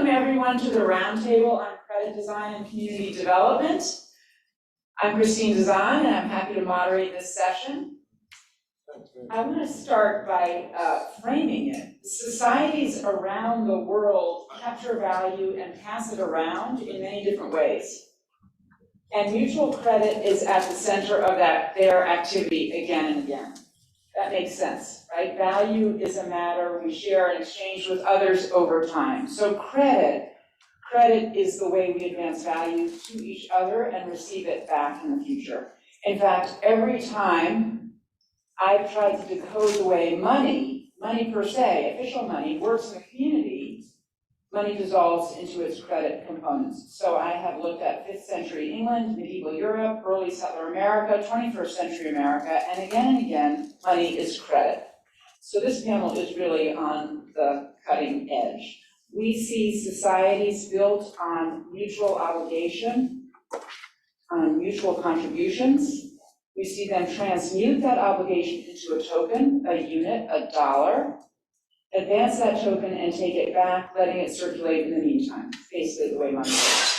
everyone to the Roundtable on Credit Design and Community Development. I'm Christine Dizan, and I'm happy to moderate this session. I want to start by framing it. Societies around the world capture value and pass it around in many different ways. And mutual credit is at the center of their activity again and again. That makes sense, right? Value is a matter we share and exchange with others over time. So credit is the way we advance value to each other and receive it back in the future. In fact, every time I've tried to decode the way money per se, official money, works in the community, money dissolves into its credit components. So I have looked at 5th century England, medieval Europe, early settler America, 21st century America, and again, money is credit. So this panel is really on the cutting edge. We see societies built on mutual obligation, on mutual contributions. We see them transmute that obligation into a token, a unit, a dollar, advance that token and take it back, letting it circulate in the meantime, basically the way money works.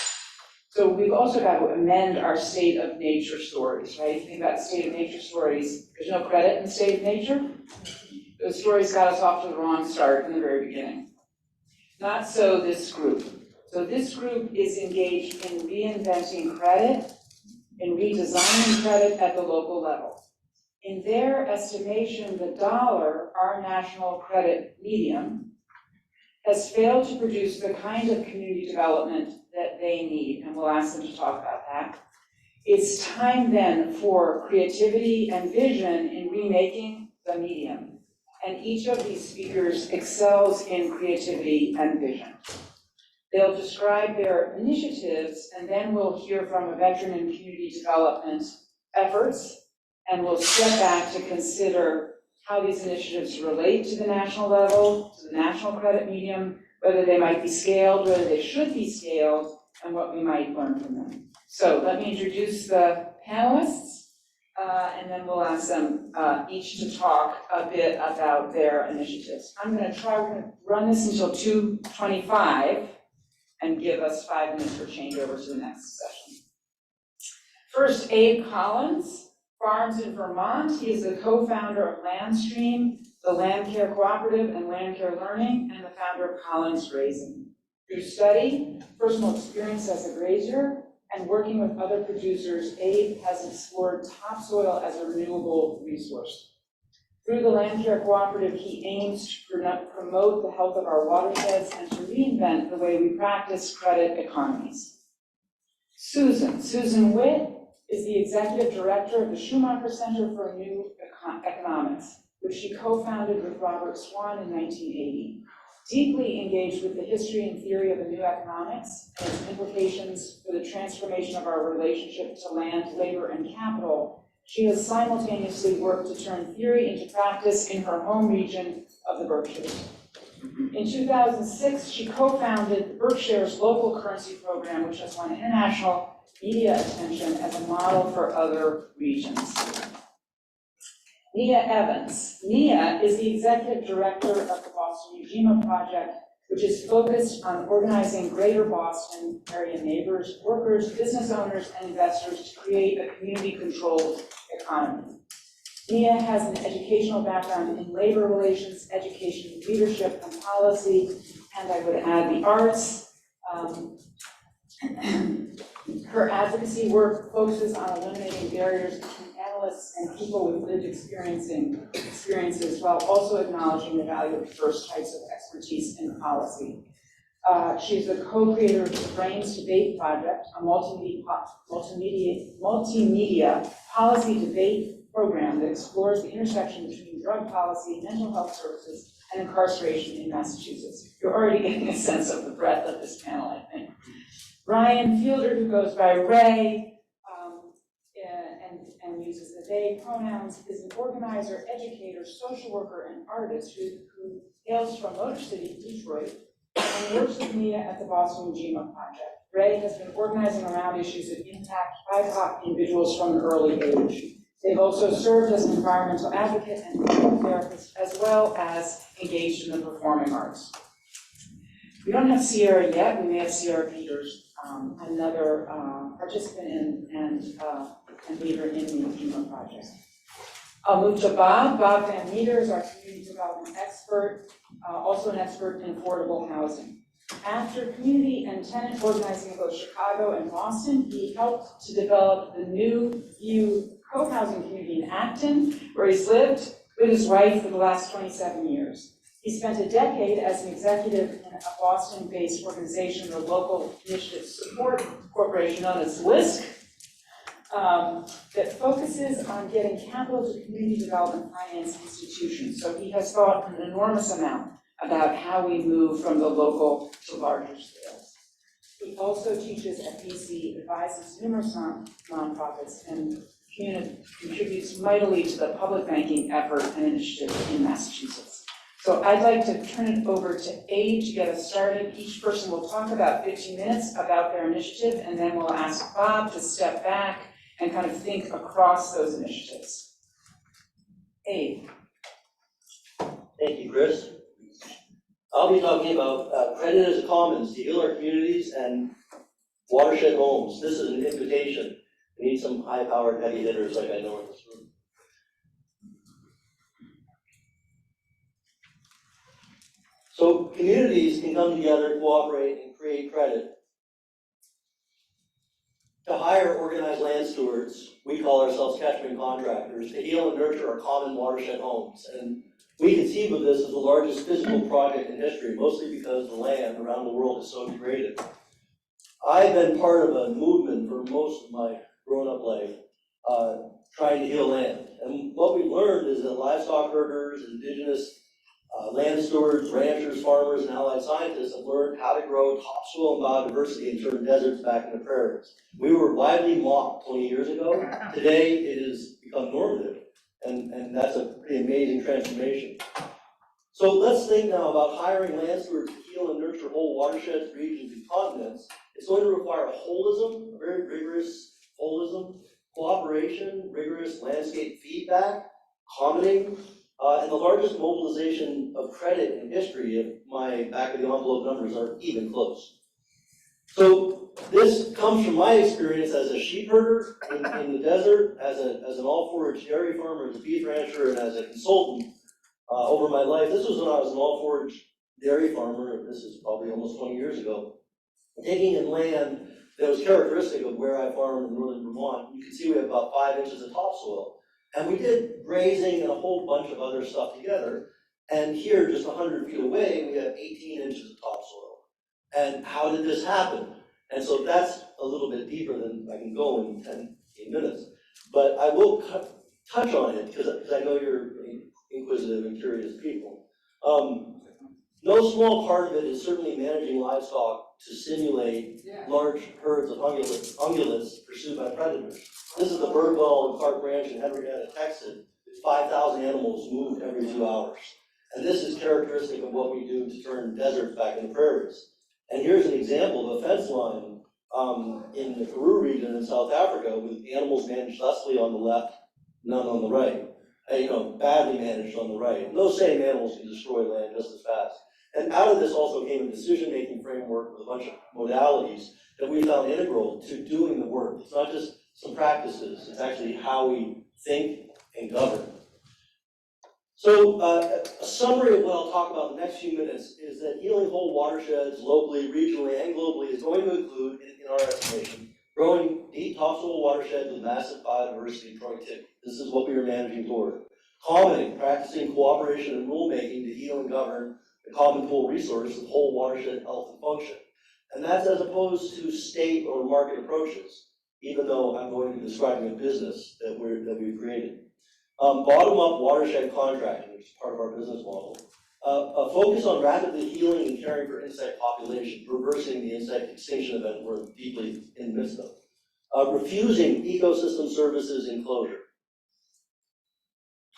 So we've also got to amend our state of nature stories, right? If you think about state of nature stories, there's no credit in the state of nature. Those stories got us off to the wrong start in the very beginning. Not so this group. So this group is engaged in reinventing credit, in redesigning credit at the local level. In their estimation, the dollar, our national credit medium, has failed to produce the kind of community development that they need, and we'll ask them to talk about that. It's time then for creativity and vision in remaking the medium, and each of these speakers excels in creativity and vision. They'll describe their initiatives, and then we'll hear from a veteran in community development efforts, and we'll step back to consider how these initiatives relate to the national level, to the national credit medium, whether they might be scaled, whether they should be scaled, and what we might learn from them. So let me introduce the panelists, and then we'll ask them each to talk a bit about their initiatives. we're gonna run this until 2:25 and give us 5 minutes for changeover to the next session. First, Abe Collins. Farms in Vermont. He is the co-founder of Landstream, the Land Care Cooperative, and Land Care Learning, and the founder of Collins Grazing. Through study, personal experience as a grazier, and working with other producers, Abe has explored topsoil as a renewable resource. Through the Land Care Cooperative, he aims to promote the health of our watersheds and to reinvent the way we practice credit economies. Susan Witt is the executive director of the Schumacher Center for New Economics, which she co-founded with Robert Swan in 1980. Deeply engaged with the history and theory of the new economics and its implications for the transformation of our relationship to land, labor, and capital, she has simultaneously worked to turn theory into practice in her home region of the Berkshires. In 2006, she co-founded Berkshire's local currency program, which has won international media attention as a model for other regions. Nia Evans. Nia is the executive director of the Boston Ujima Project, which is focused on organizing greater Boston area neighbors, workers, business owners, and investors to create a community-controlled economy. Nia has an educational background in labor relations, education, leadership, and policy, and I would add the arts. Her advocacy work focuses on eliminating barriers between analysts and people with lived experiences, while also acknowledging the value of diverse types of expertise in policy. She's the co-creator of the Brains Debate Project, a multimedia policy debate program that explores the intersection between drug policy, mental health services, and incarceration in Massachusetts. You're already getting a sense of the breadth of this panel, I think. Ryan Fielder, who goes by Ray, and uses the they pronouns, is an organizer, educator, social worker, and artist who hails from Motor City, Detroit, and works with Nia at the Boston Ujima Project. Ray has been organizing around issues that impact BIPOC individuals from an early age. They've also served as an environmental advocate and therapist, as well as engaged in the performing arts. We don't have Sierra yet. We may have Sierra Peters, another participant and leader in the FEMA project. I'll move to Bob Van Meters, our community development expert, also an expert in affordable housing. After community and tenant organizing in both Chicago and Boston, he helped to develop the New View co-housing community in Acton, where he's lived with his wife for the last 27 years. He spent a decade as an executive in a Boston-based organization, the Local Initiative Support Corporation, known as LISC, that focuses on getting capital to community development finance institutions. So he has thought an enormous amount about how we move from the local to larger scales. He also teaches at BC, advises numerous nonprofits, and contributes mightily to the public banking effort and initiative in Massachusetts. So I'd like to turn it over to Abe to get us started. Each person will talk about 15 minutes about their initiative, and then we'll ask Bob to step back and kind of think across those initiatives. Abe. Thank you, Chris. I'll be talking about credit as a commons to heal our communities and watershed homes. This is an invitation. We need some high-powered heavy hitters like I know in this room. So communities can come together, cooperate, and create credit. To hire organized land stewards, we call ourselves catchment contractors, to heal and nurture our common watershed homes. And we conceive of this as the largest physical project in history, mostly because the land around the world is so degraded. I've been part of a movement for most of my grown-up life, trying to heal land. And what we learned is that livestock herders, indigenous land stewards, ranchers, farmers, and allied scientists have learned how to grow topsoil and biodiversity and turn deserts back into prairies. We were widely mocked 20 years ago. Today, it has become normative, and that's a pretty amazing transformation. So let's think now about hiring land stewards to heal and nurture whole watersheds, regions, and continents. It's going to require holism, a very rigorous holism, cooperation, rigorous landscape feedback, commenting, and the largest mobilization of credit in history, if my back-of-the-envelope numbers are even close. So this comes from my experience as a sheep herder in the desert, as an all-forage dairy farmer, as a beef rancher, and as a consultant over my life. This was when I was an all-forage dairy farmer. This is probably almost 20 years ago. Taking in land that was characteristic of where I farm in northern Vermont. You can see we have about 5 inches of topsoil. And we did grazing and a whole bunch of other stuff together. And here, just 100 feet away, we have 18 inches of topsoil. And how did this happen? And so that's a little bit deeper than I can go in 10, 15 minutes. But I will touch on it because I know you're inquisitive and curious people. No small part of it is certainly managing livestock to simulate large herds of ungulates pursued by predators. This is the Birdwell and Clark Ranch in Henrietta, Texas. 5,000 animals moved every 2 hours. And this is characteristic of what we do to turn deserts back into prairies. And here's an example of a fence line in the Karoo region in South Africa with animals managed thusly on the left, none on the right. Badly managed on the right. And those same animals can destroy land just as fast. And out of this also came a decision-making framework with a bunch of modalities that we found integral to doing the work. It's not just some practices, it's actually how we think and govern. So a summary of what I'll talk about in the next few minutes is that healing whole watersheds locally, regionally, and globally is going to include, in our estimation, growing deep topsoil watersheds with massive biodiversity and productivity. This is what we are managing toward. Commenting, practicing cooperation and rulemaking to heal and govern the common pool resource of whole watershed health and function. And that's as opposed to state or market approaches, even though I'm going to be describing a business that we've created. Bottom-up watershed contracting, which is part of our business model. A focus on rapidly healing and caring for insect populations, reversing the insect extinction event we're deeply in the midst of. Refusing ecosystem services enclosure.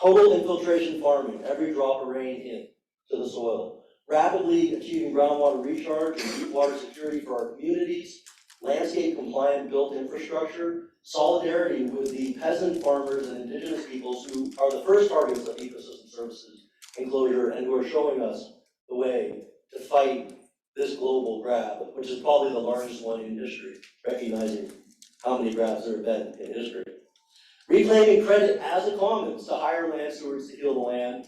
Total infiltration farming, every drop of rain in to the soil. Rapidly achieving groundwater recharge and deep water security for our communities. Landscape compliant built infrastructure. Solidarity with the peasant farmers and indigenous peoples who are the first targets of ecosystem services enclosure and who are showing us the way to fight this global grab, which is probably the largest one in history, recognizing how many grabs there have been in history. Reclaiming credit as a commons to hire land stewards to heal the land,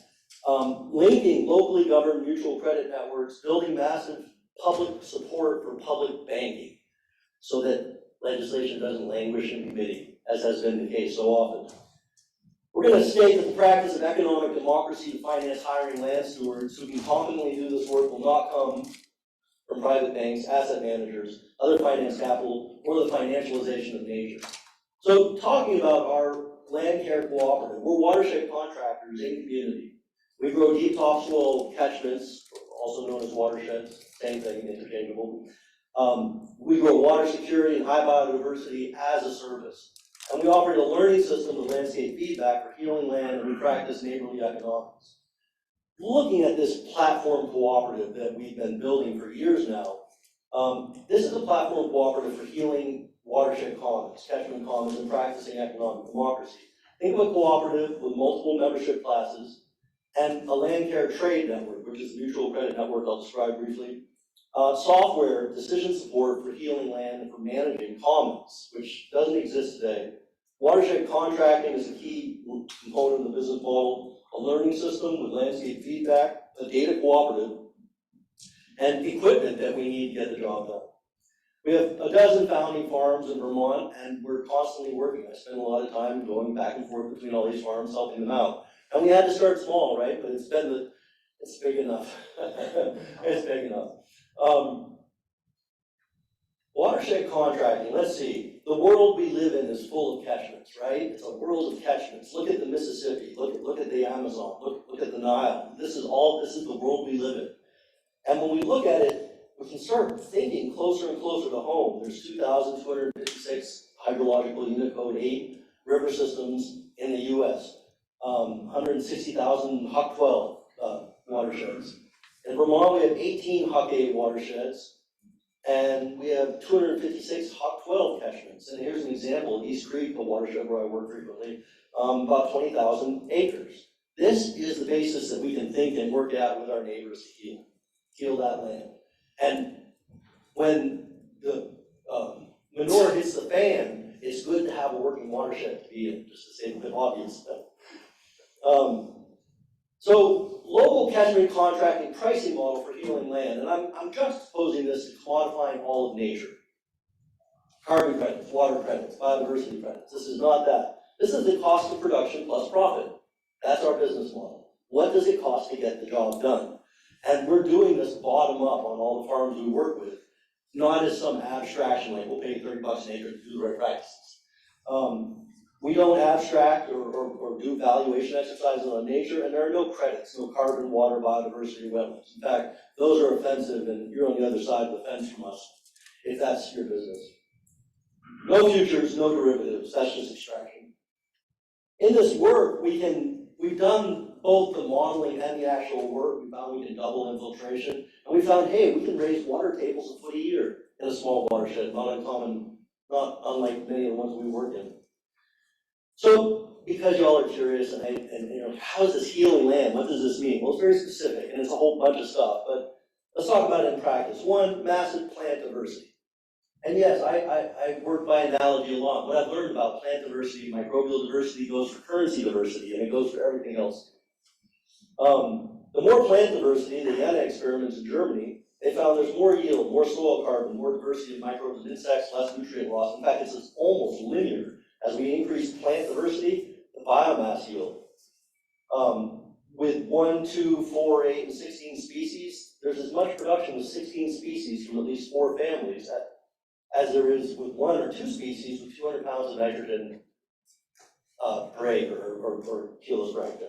linking locally governed mutual credit networks, building massive public support for public banking so that legislation doesn't languish in committee, as has been the case so often. We're going to state that the practice of economic democracy to finance hiring land stewards who can competently do this work will not come from private banks, asset managers, other finance capital, or the financialization of nature. So talking about our land care cooperative, we're watershed contractors in community. We grow deep topsoil catchments, also known as watersheds, same thing, interchangeable. We grow water security and high biodiversity as a service. And we operate a learning system of landscape feedback for healing land, and we practice neighborly economics. Looking at this platform cooperative that we've been building for years now, this is a platform cooperative for healing watershed commons, catchment commons, and practicing economic democracy. Think of a cooperative with multiple membership classes and a land care trade network, which is a mutual credit network I'll describe briefly. Software, decision support for healing land and for managing commons, which doesn't exist today. Watershed contracting is a key component of the business model. A learning system with landscape feedback, a data cooperative, and equipment that we need to get the job done. We have a dozen founding farms in Vermont, and we're constantly working. I spend a lot of time going back and forth between all these farms, helping them out. And we had to start small, right? But it's big enough. It's big enough. Watershed contracting, let's see. The world we live in is full of catchments, right? It's a world of catchments. Look at the Mississippi, look at the Amazon, look at the Nile. This is the world we live in. And when we look at it, we can start thinking closer and closer to home. There's 2,256 hydrological unit code 8 river systems in the US, 160,000 Huck 12 watersheds. In Vermont, we have 18 Huck 8 watersheds, and we have 256 Huck 12 catchments. And here's an example of East Creek, the watershed where I work frequently, about 20,000 acres. This is the basis that we can think and work out with our neighbors to heal that land. And when the manure hits the fan, it's good to have a working watershed to be in, just to say a bit obvious. So local catchment contracting pricing model for healing land, and I'm juxtaposing this to commodifying all of nature. Carbon credits, water credits, biodiversity credits. This is not that. This is the cost of production plus profit. That's our business model. What does it cost to get the job done? And we're doing this bottom up on all the farms we work with, not as some abstraction like we'll pay $30 an acre to do the right practices. We don't abstract or do valuation exercises on nature, and there are no credits, no carbon, water, biodiversity, wetlands. In fact, those are offensive, and you're on the other side of the fence from us, if that's your business. No futures, no derivatives, that's just extraction. In this work, we've done both the modeling and the actual work. We found we can double infiltration, and we found, hey, we can raise water tables a foot a year in a small watershed, not uncommon, not unlike many of the ones we work in. So, because y'all are curious, and you know, how is this healing land? What does this mean? Well, it's very specific, and it's a whole bunch of stuff, but let's talk about it in practice. One, massive plant diversity. And yes, I work by analogy a lot. What I've learned about plant diversity, microbial diversity goes for currency diversity, and it goes for everything else. The more plant diversity, the Jana experiments in Germany, they found there's more yield, more soil carbon, more diversity of microbes and insects, less nutrient loss. In fact, it's almost linear. As we increase plant diversity, the biomass yield. With 1, 2, 4, 8, and 16 species, there's as much production with 16 species from at least 4 families as there is with 1 or 2 species with 200 pounds of nitrogen per acre or kilos per hectare.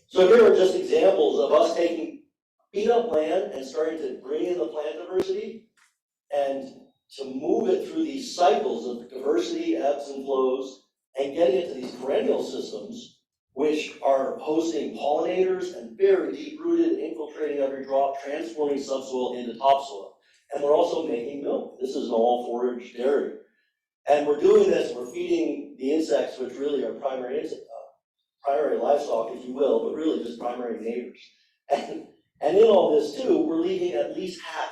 So here are just examples of us taking beat up land and starting to bring in the plant diversity and to move it through these cycles of diversity, ebbs and flows, and getting it to these perennial systems, which are hosting pollinators and very deep-rooted, infiltrating every drop, transforming subsoil into topsoil. And we're also making milk. This is an all-forage dairy. And we're doing this, we're feeding the insects, which really are primary livestock, if you will, but really just primary neighbors. And in all this too, we're leaving at least half.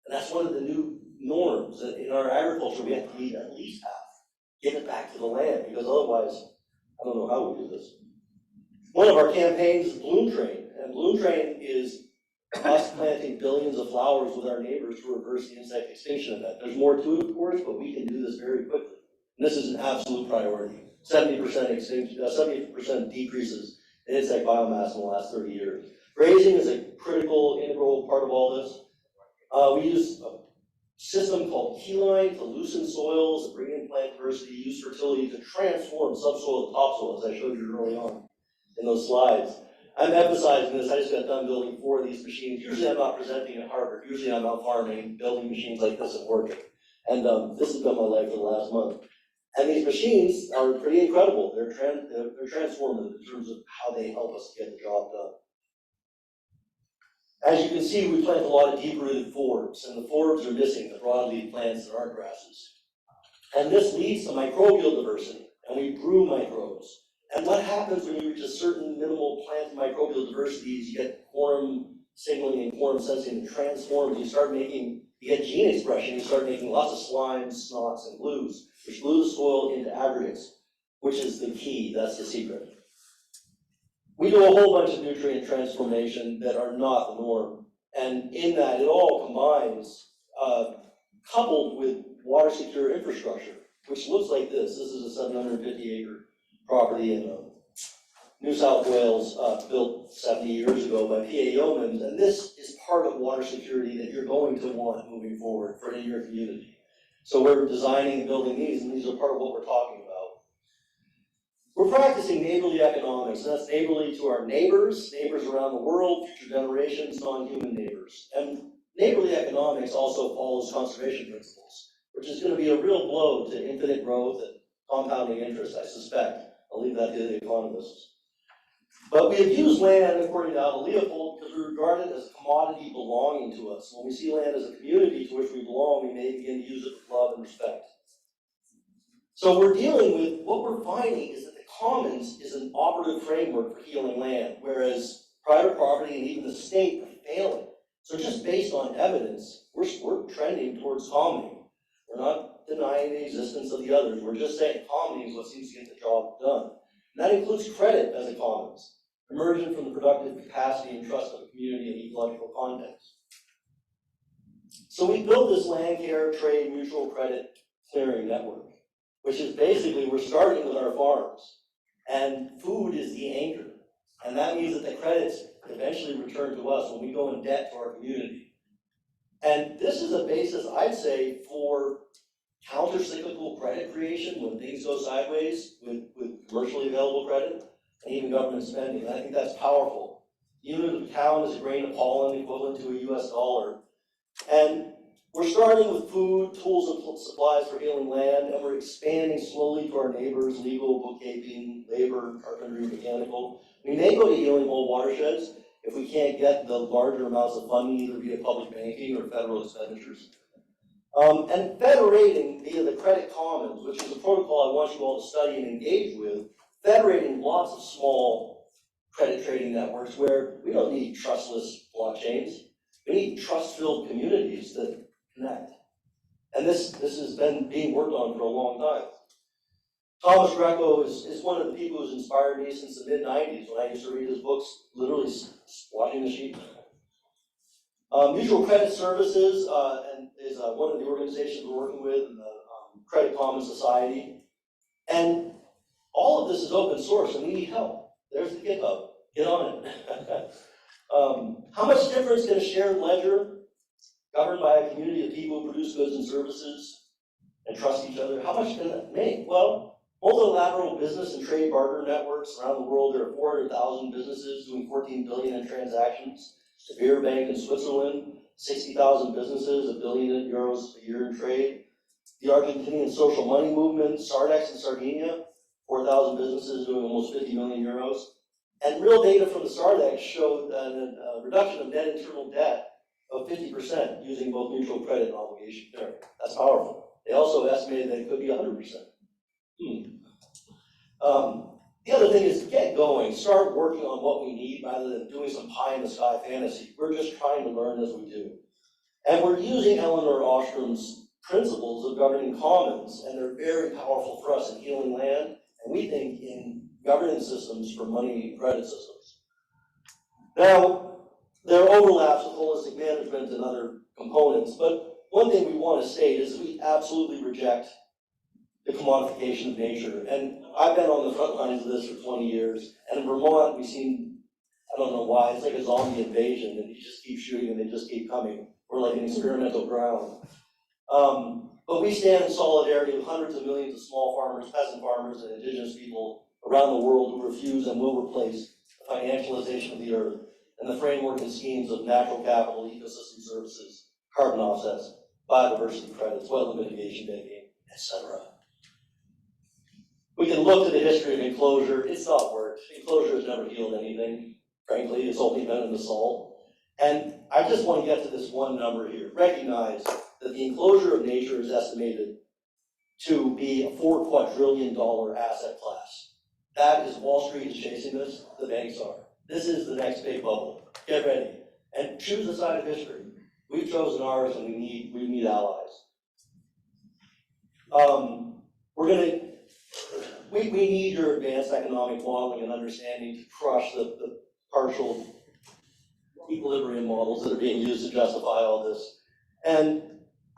And that's one of the new norms. In our agriculture, we have to leave at least half. Give it back to the land, because otherwise, I don't know how we do this. One of our campaigns is Bloom Train, and Bloom Train is us planting billions of flowers with our neighbors to reverse the insect extinction event. There's more to it, of course, but we can do this very quickly. And this is an absolute priority. 70% extinction, 70% decreases in insect biomass in the last 30 years. Grazing is a critical, integral part of all this. We use a system called Keyline to loosen soils, to bring in plant diversity, use fertility to transform subsoil to topsoil, as I showed you early on in those slides. I'm emphasizing this. I just got done building 4 of these machines. Usually I'm not presenting at Harvard. Usually I'm out farming, building machines like this and working. And this has been my life for the last month. And these machines are pretty incredible. They're transformative in terms of how they help us get the job done. As you can see, we plant a lot of deep-rooted forbs, and the forbs are missing, the broadleaf plants that aren't grasses. And this leads to microbial diversity, and we brew microbes. And what happens when you reach a certain minimal plant microbial diversity is you get quorum signaling and quorum sensing that transforms. You get gene expression, you start making lots of slimes, snots, and glues, which glue the soil into aggregates, which is the key, that's the secret. We do a whole bunch of nutrient transformation that are not the norm. And in that, it all combines, coupled with water secure infrastructure, which looks like this. This is a 750-acre property in New South Wales, built 70 years ago by P.A. Yeomans, and this is part of water security that you're going to want moving forward for your community. So we're designing and building these, and these are part of what we're talking about. We're practicing neighborly economics, and that's neighborly to our neighbors around the world, future generations, non-human neighbors. And neighborly economics also follows conservation principles, which is going to be a real blow to infinite growth and compounding interest, I suspect. I'll leave that to the economists. But we have used land, according to Alva Leopold, because we regard it as a commodity belonging to us. When we see land as a community to which we belong, we may begin to use it with love and respect. So we're dealing with, what we're finding is that the commons is an operative framework for healing land, whereas private property and even the state are failing. So just based on evidence, we're trending towards commoning. We're not denying the existence of the others. We're just saying commoning is what seems to get the job done. And that includes credit as a commons, emergent from the productive capacity and trust of a community and ecological context. So we built this land care, trade, mutual credit clearing network, which is basically, we're starting with our farms, and food is the anchor. And that means that the credits eventually return to us when we go in debt to our community. And this is a basis, I'd say, for counter-cyclical credit creation when things go sideways with commercially available credit and even government spending. And I think that's powerful. The unit of pound is a grain of pollen equivalent to a US dollar. And we're starting with food, tools, and supplies for healing land, and we're expanding slowly to our neighbors, legal, bookkeeping, labor, carpentry, mechanical. We may go to healing whole watersheds if we can't get the larger amounts of funding either via public banking or federal expenditures. And federating via the credit commons, which is a protocol I want you all to study and engage with, federating lots of small credit trading networks where we don't need trustless blockchains. We need trust-filled communities that connect. And this has been being worked on for a long time. Thomas Greco is one of the people who's inspired me since the mid-90s when I used to read his books, literally watching the sheep. Mutual Credit Services is one of the organizations we're working with in the Credit Commons Society. And all of this is open source and we need help. There's the GitHub. Get on it. How much difference can a shared ledger governed by a community of people who produce goods and services and trust each other, how much can that make? Well, multilateral business and trade barter networks around the world, there are 400,000 businesses doing 14 billion in transactions. The Beer Bank in Switzerland, 60,000 businesses, €1 billion a year in trade. The Argentinian social money movement, Sardex in Sardinia, 4,000 businesses doing almost 50 million euros. And real data from the Sardex showed a reduction of net internal debt of 50% using both mutual credit and obligation there. That's powerful. They also estimated that it could be 100%. The other thing is get going, start working on what we need rather than doing some pie in the sky fantasy. We're just trying to learn as we do. And we're using Eleanor Ostrom's principles of governing commons, and they're very powerful for us in healing land, and we think in governance systems for money credit systems. Now, there are overlaps with holistic management and other components, but one thing we want to state is we absolutely reject the commodification of nature. And I've been on the front lines of this for 20 years, and in Vermont, we've seen, I don't know why, it's like a zombie invasion, and you just keep shooting and they just keep coming. We're like an experimental ground. But we stand in solidarity with hundreds of millions of small farmers, peasant farmers, and indigenous people around the world who refuse and will replace the financialization of the earth and the framework and schemes of natural capital, ecosystem services, carbon offsets, biodiversity credits, wetland mitigation, banking, etc. We can look to the history of enclosure. It's not worked. Enclosure has never healed anything. Frankly, it's only been an assault. And I just want to get to this one number here. Recognize that the enclosure of nature is estimated to be a $4 quadrillion asset class. That is Wall Street is chasing this, the banks are. This is the next big bubble. Get ready. And choose a side of history. We've chosen ours and we need allies. We need your advanced economic modeling and understanding to crush the partial equilibrium models that are being used to justify all this. And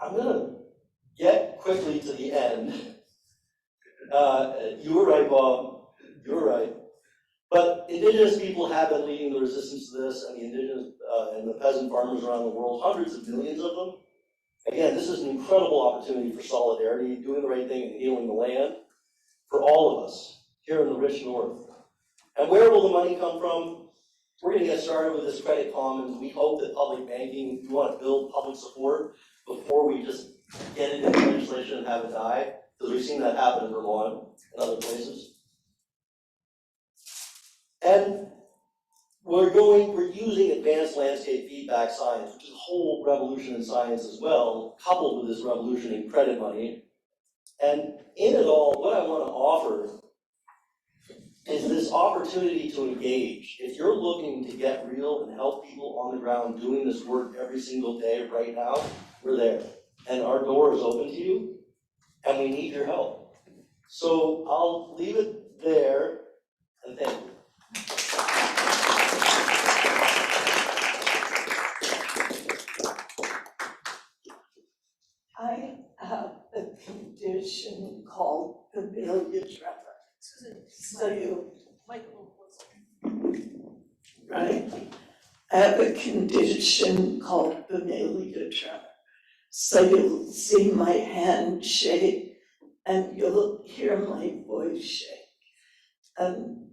I'm gonna get quickly to the end. You were right, Bob, you were right. But indigenous people have been leading the resistance to this, and the indigenous and the peasant farmers around the world, hundreds of millions of them. Again, this is an incredible opportunity for solidarity, doing the right thing and healing the land for all of us here in the rich north. And where will the money come from? We're going to get started with this credit commons. We hope that public banking, we want to build public support before we just get it into legislation and have it die, because we've seen that happen in Vermont and other places. And we're using advanced landscape feedback science, which is a whole revolution in science as well, coupled with this revolution in credit money. And in it all, what I want to offer is this opportunity to engage. If you're looking to get real and help people on the ground doing this work every single day right now, we're there. And our door is open to you, and we need your help. So I'll leave it there, and thank you. I have a condition called familial tremor. So right? I have a condition called familial tremor. So you'll see my hand shake and you'll hear my voice shake. And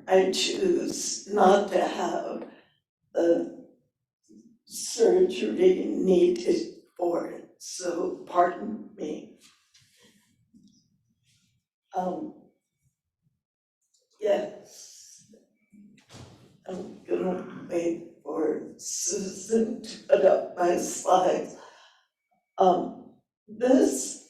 I choose not to have the surgery needed for it. So pardon me. Yes, I'm gonna wait for Susan to put up my slides. This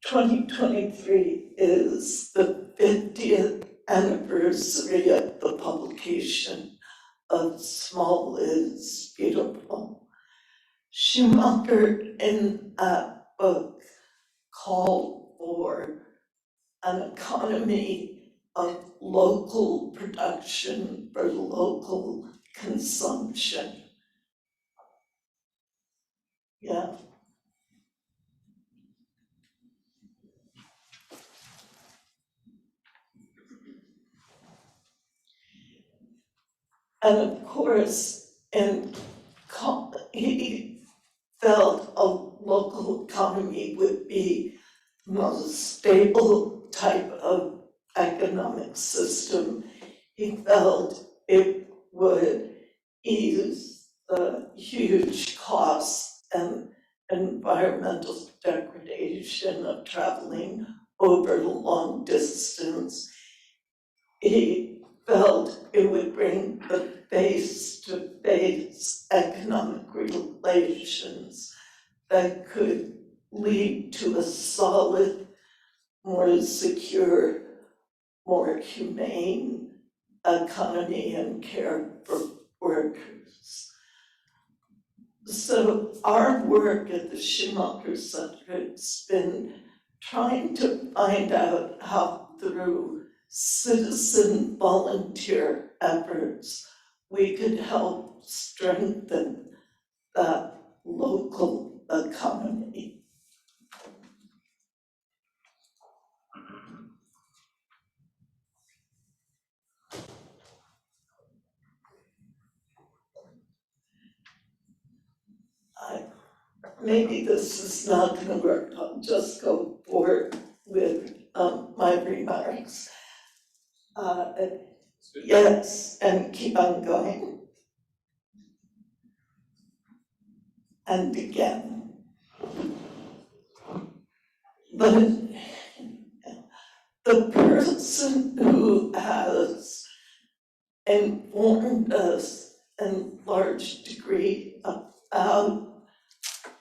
2023 is the 50th anniversary of the publication of Small is Beautiful. Schumacher in that book called for an economy of local production for local consumption. Yeah. And of course, he felt a local economy would be the most stable type of economic system. He felt it would ease the huge costs and environmental degradation of traveling over long distance. He felt it would bring the face-to-face economic relations that could lead to a solid, more secure more humane economy and care for workers. So our work at the Schumacher Center has been trying to find out how through citizen volunteer efforts we could help strengthen that local economy. Maybe this is not gonna work, I'll just go forward with my remarks. Yes, and keep on going. And again. But the person who has informed us in large degree about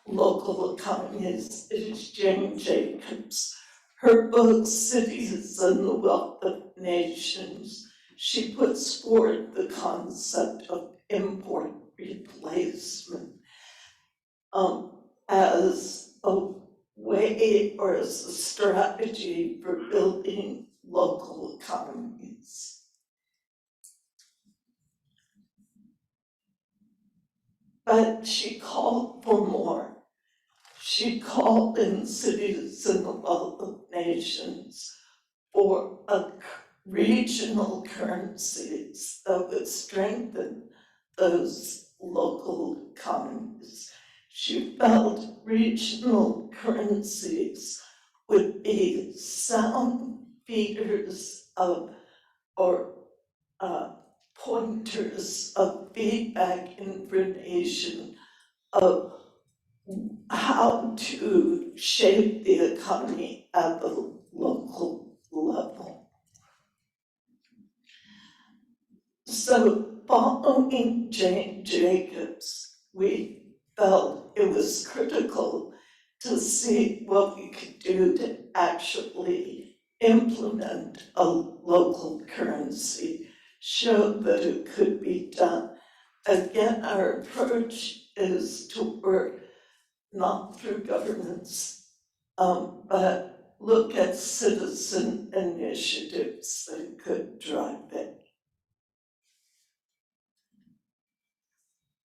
local economies is Jane Jacobs. Her book, Cities and the Wealth of Nations, she puts forward the concept of import replacement as a way or as a strategy for building local economies. But she called for more. She called in Cities and the Wealth of Nations for a regional currencies that would strengthen those local economies. She felt regional currencies would be sound feeders of, or pointers of feedback information of how to shape the economy at the local level. So following Jane Jacobs, we felt it was critical to see what we could do to actually implement a local currency, show that it could be done. Again, our approach is to work not through governments, but look at citizen initiatives that could drive it.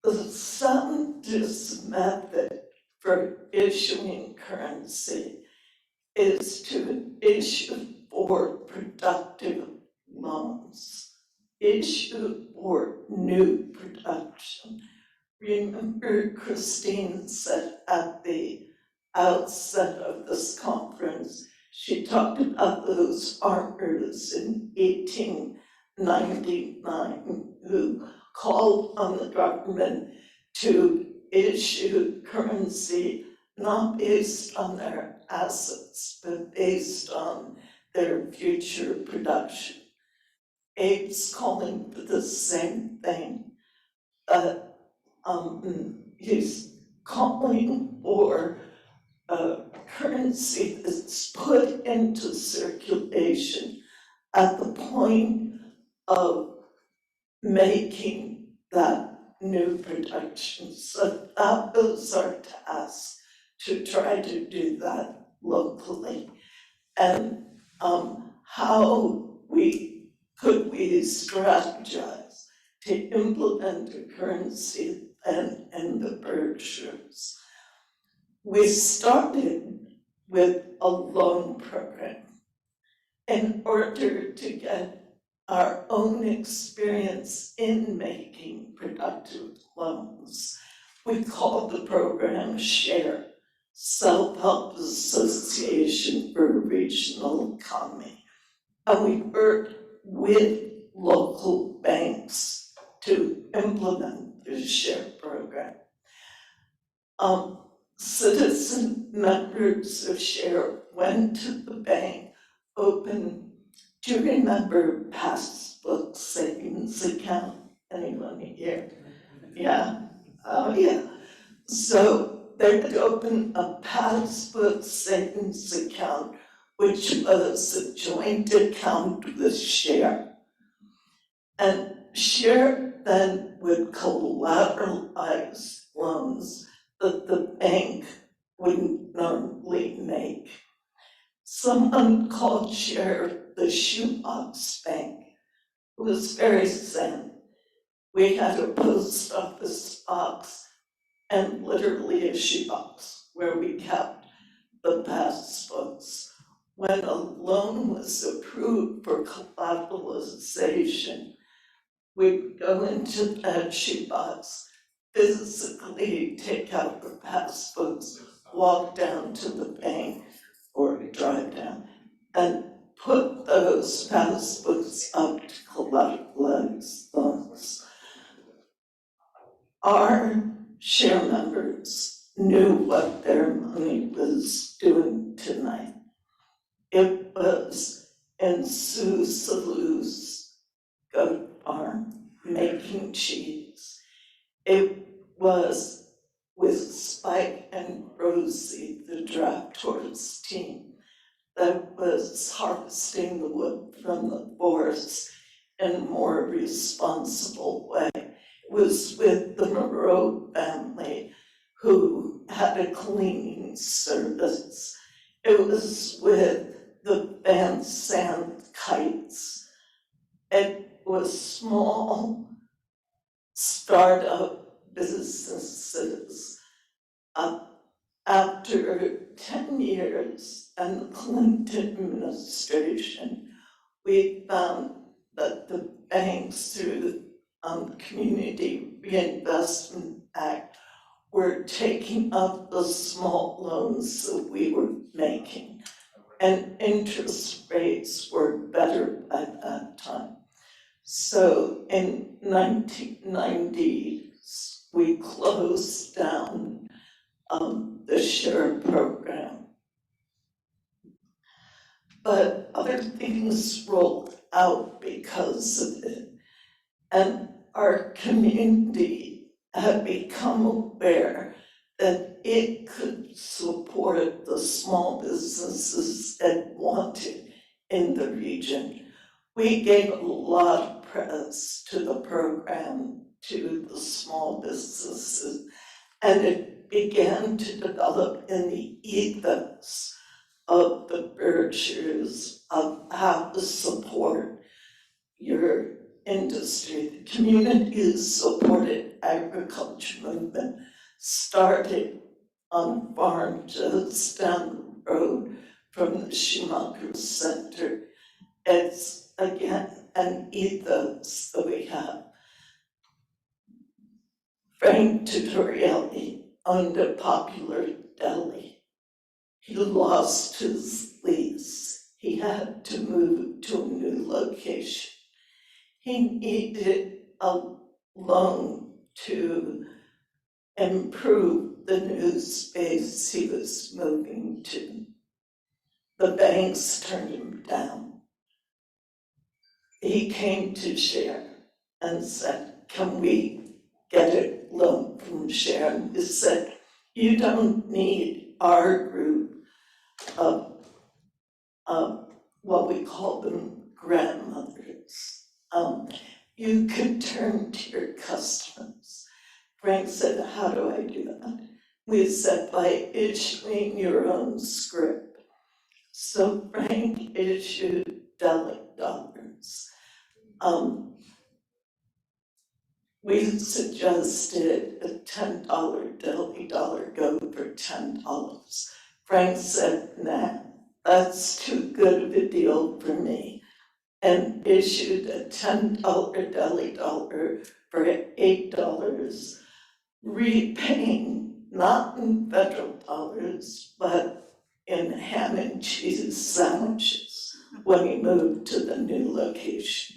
The soundest method for issuing currency is to issue for productive loans, issue for new production. Remember, Christine said at the outset of this conference, she talked about those farmers in 1899 who called on the government to issue currency not based on their assets, but based on their future production. Abe's calling for the same thing. He's calling for a currency that's put into circulation at the point of making that new production. So that was our task, to try to do that locally. And how could we strategize to implement a currency and in the Berkshires? We started with a loan program in order to get our own experience in making productive loans. We called the program SHARE, Self-Help Association for a Regional Economy. And we worked with local banks to implement the SHARE program. Citizen members of SHARE went to the bank, opened, do you remember Passbook savings account? Anyone here? Yeah, oh yeah. So they would open a Passbook savings account which was a joint account with Share. And Share then would collateralize loans that the bank wouldn't normally make. Someone called Share the shoebox bank. It was very sad. We had a post office box and literally a shoebox where we kept the passbooks. When a loan was approved for collateralization, we'd go into that shoebox, physically take out the passbooks, walk down to the bank or drive down, and put those passbooks up to collateralize loans. Our Share members knew what their money was doing tonight. It was in Sue Salu's goat farm making cheese. It was with Spike and Rosie, the draft horse team, that was harvesting the wood from the forest in a more responsible way. It was with the Moreau family who had a cleaning service. It was with the Van Sant kites. It was small startup businesses. After 10 years and the Clinton administration, we found that the banks through the Community Reinvestment Act were taking up the small loans that we were making, and interest rates were better at that time. So in 1990, we closed down the Share program. But other things rolled out because of it. And our community had become aware that it could support the small businesses it wanted in the region. We gave a lot of press to the program, to the small businesses, and it began to develop in the ethos of the Berkshires of how to support your industry. The community supported agriculture movement started on a farm just down the road from the Schumacher Center. It's again an ethos that we have. Frank Tutorielli owned a Popular Deli. He lost his lease. He had to move to a new location. He needed a loan to improve the new space he was moving to. The banks turned him down. He came to Share and said, "Can we get a loan from Share?" And we said, "You don't need our group of what we call them grandmothers. You could turn to your customers." Frank said, "How do I do that?" We said, "By issuing your own script." So Frank issued deli dollars. We suggested a $10 deli dollar go for $10. Frank said, "Nah, that's too good of a deal for me," and issued a $10 deli dollar for $8, repaying not in federal dollars, but in ham and cheese sandwiches when he moved to the new location.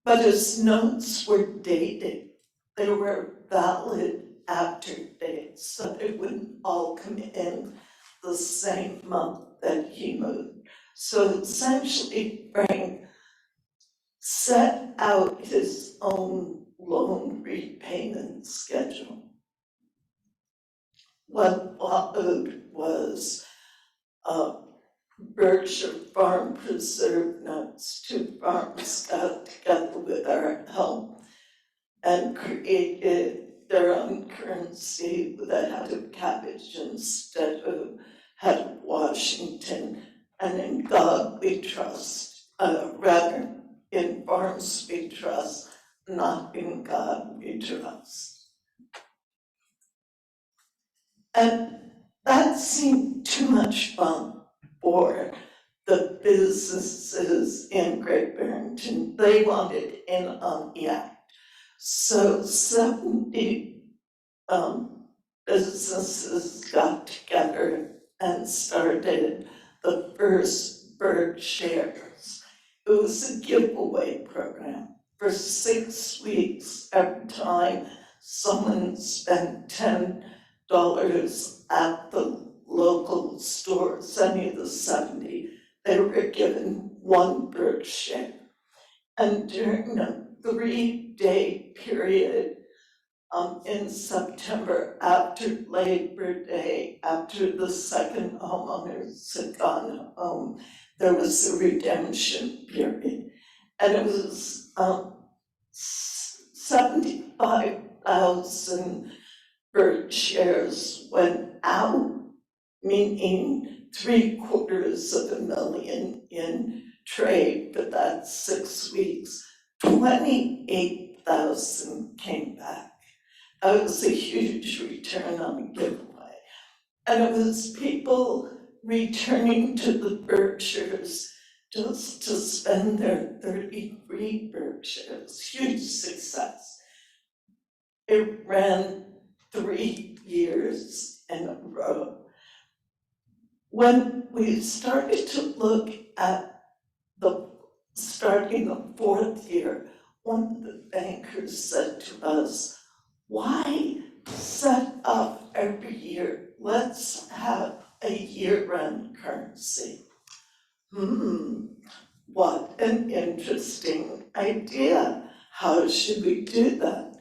But his notes were dated. They were valid after dates, so they wouldn't all come in the same month that he moved. So essentially, Frank set out his own loan repayment schedule. What followed was Berkshire Farm Preserve Nuts, two farms got together with our help and created their own currency that had a cabbage instead of head of Washington. And in God we trust, rather in farms we trust, not in God we trust. And that seemed too much fun for the businesses in Great Barrington. They wanted in on the act. So 70 businesses got together and started the first Bird Shares. It was a giveaway program. For 6 weeks, every time someone spent $10 at the local stores, any of the 70, they were given one Bird Share. And during a 3-day period, in September, after Labor Day, after the second homeowners had gone home, there was a redemption period. And it was 75,000 Bird Shares went out, meaning $750,000 in trade for that 6 weeks. 28,000 came back. It was a huge return on a giveaway. And it was people returning to the Berkshires just to spend their 33 Berkshires. Huge success. It ran 3 years in a row. When we started to look at starting the 4th year, one of the bankers said to us, why set up every year? Let's have a year-round currency. What an interesting idea. How should we do that?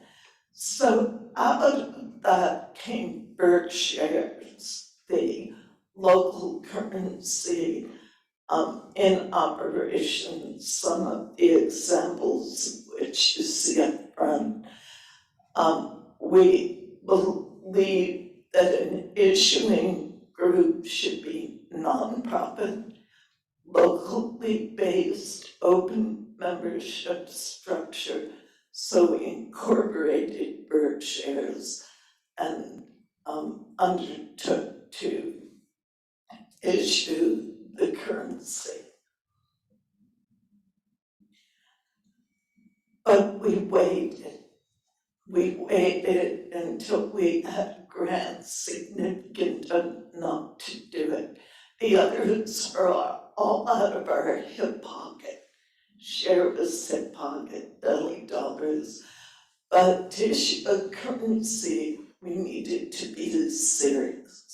So out of that came Berkshires, the local currency in operation. Some of the examples which you see up front. We believe that an issuing group should be nonprofit, locally based, open membership structure. So we incorporated Berkshires and undertook to issue the currency. But we waited until we had grants significant enough to do it. The others are all out of our hip pocket. Share was hip pocket, belly dollars. But to issue a currency, we needed to be serious.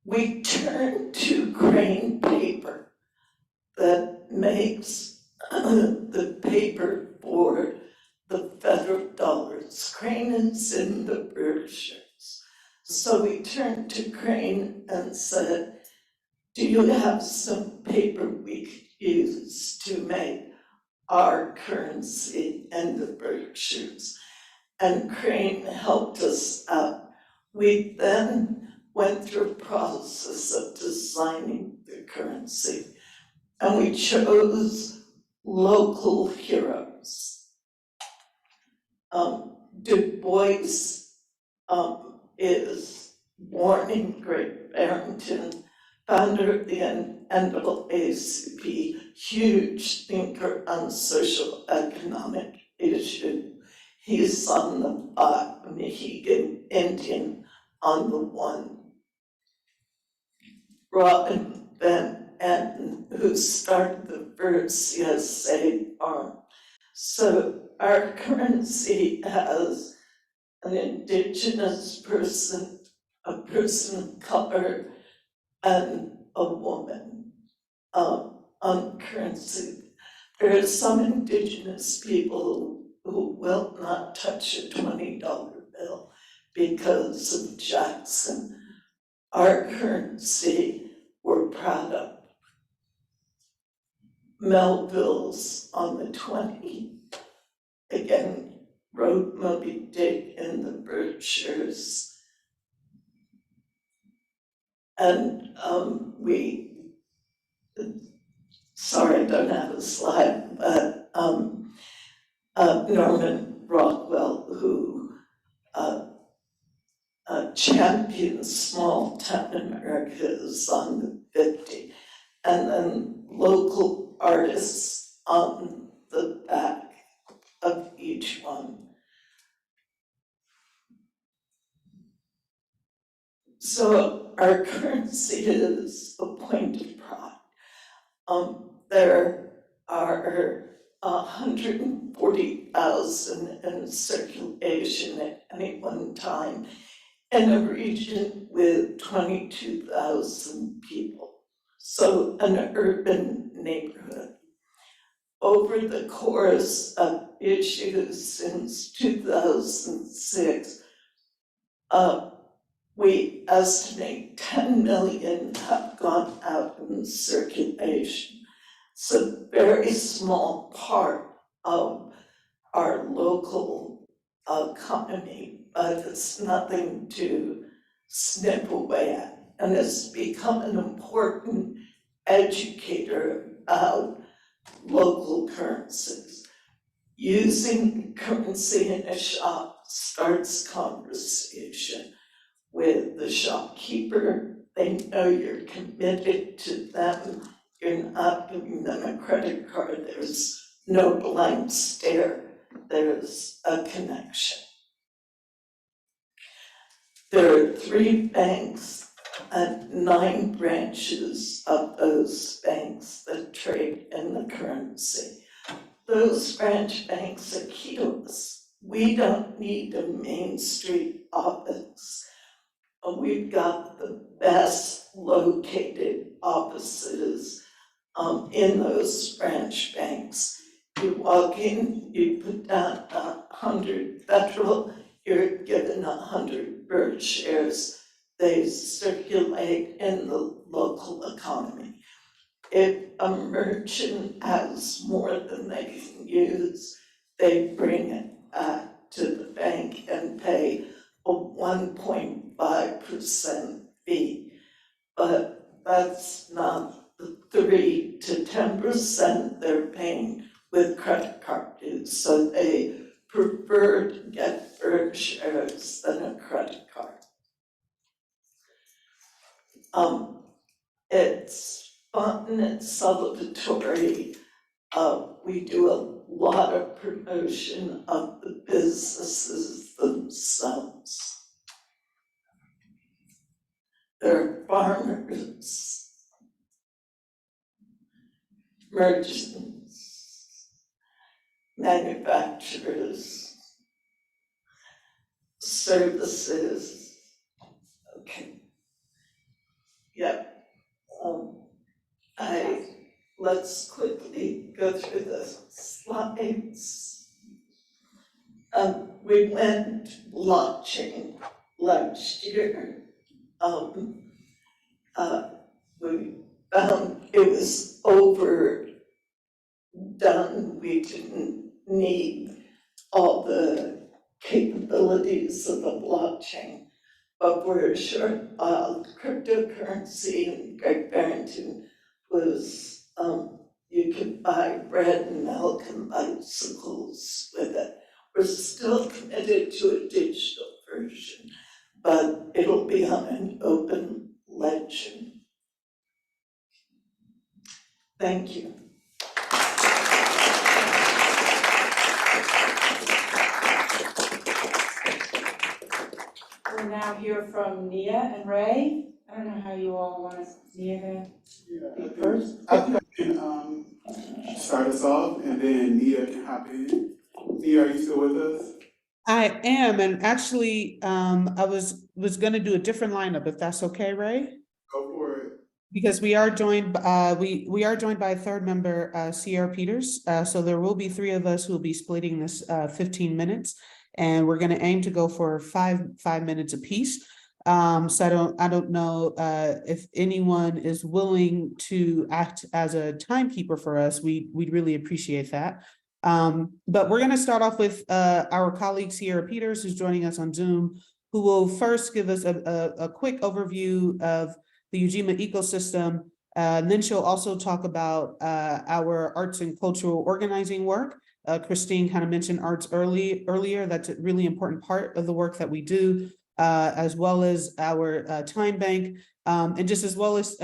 We turned to grain paper that makes the paper for the federal dollars. Crane is in the Berkshires. So we turned to Crane and said, do you have some paper we could use to make our currency in the Berkshires? And Crane helped us out. We then went through a process of designing the currency. And we chose local heroes. Du Bois is born in Great Barrington, founder of the NAACP, huge thinker on social economic issues. He's on the Mohegan Indian on the one. Robin Van Etten, who started the first CSA farm. So our currency has an indigenous person, a person of color, and a woman on currency. There are some indigenous people who will not touch a $20 bill because of Jackson. Our currency, we're proud of. Melville's on the 20. Again, wrote Moby Dick in the Berkshires. And sorry, I don't have a slide, but Norman Rockwell, who champions small town America, is on the 50. And then local artists on the back of each one. So our currency is a point of pride. There are 140,000 in circulation at any one time in a region with 22,000 people. So an urban neighborhood. Over the course of issues since 2006, we estimate 10 million have gone out in circulation. It's a very small part of our local economy, but it's nothing to snip away at. And it's become an important educator about local currencies. Using currency in a shop starts conversation with the shopkeeper. They know you're committed to them. You're not giving them a credit card. There's no blank stare. There's a connection. There are 3 banks and 9 branches of those banks that trade in the currency. Those branch banks are key to us. We don't need a Main Street office. We've got the best located offices in those branch banks. You walk in, you put down 100 Federal, you're given 100 Berkshires. They circulate in the local economy. If a merchant has more than they can use, they bring it back to the bank and pay a 1.5% fee. But that's not the 3 to 10% they're paying with credit card dues. So they prefer to get Berkshires than a credit card. It's fun, it's celebratory. We do a lot of promotion of the businesses themselves. There are farmers, merchants, manufacturers, services. Okay. Yep. Let's quickly go through the slides. We went blockchain last year. We found it was overdone. We didn't need all the capabilities of the blockchain. But we're sure cryptocurrency, and Greg Barrington was, you could buy bread and milk and bicycles with it. We're still committed to a digital version, but it'll be on an open ledger. Thank you. We'll now hear from Nia and Ray. I don't know how you all want us, Nia, to be first. I think I can start us off and then Nia can hop in. Nia, are you still with us? I am, and actually, I was gonna do a different lineup, if that's okay, Ray? Go for it. because we are joined, we are joined by a third member, Sierra Peters. So there will be three of us who will be splitting this 15 minutes. And we're gonna aim to go for five minutes apiece. So I don't know if anyone is willing to act as a timekeeper for us. We'd really appreciate that. But we're gonna start off with our colleague Sierra Peters, who's joining us on Zoom, who will first give us a quick overview of the Ujima ecosystem. And then she'll also talk about our arts and cultural organizing work. Christine kind of mentioned arts earlier. That's a really important part of the work that we do, as well as our time bank, and just as well as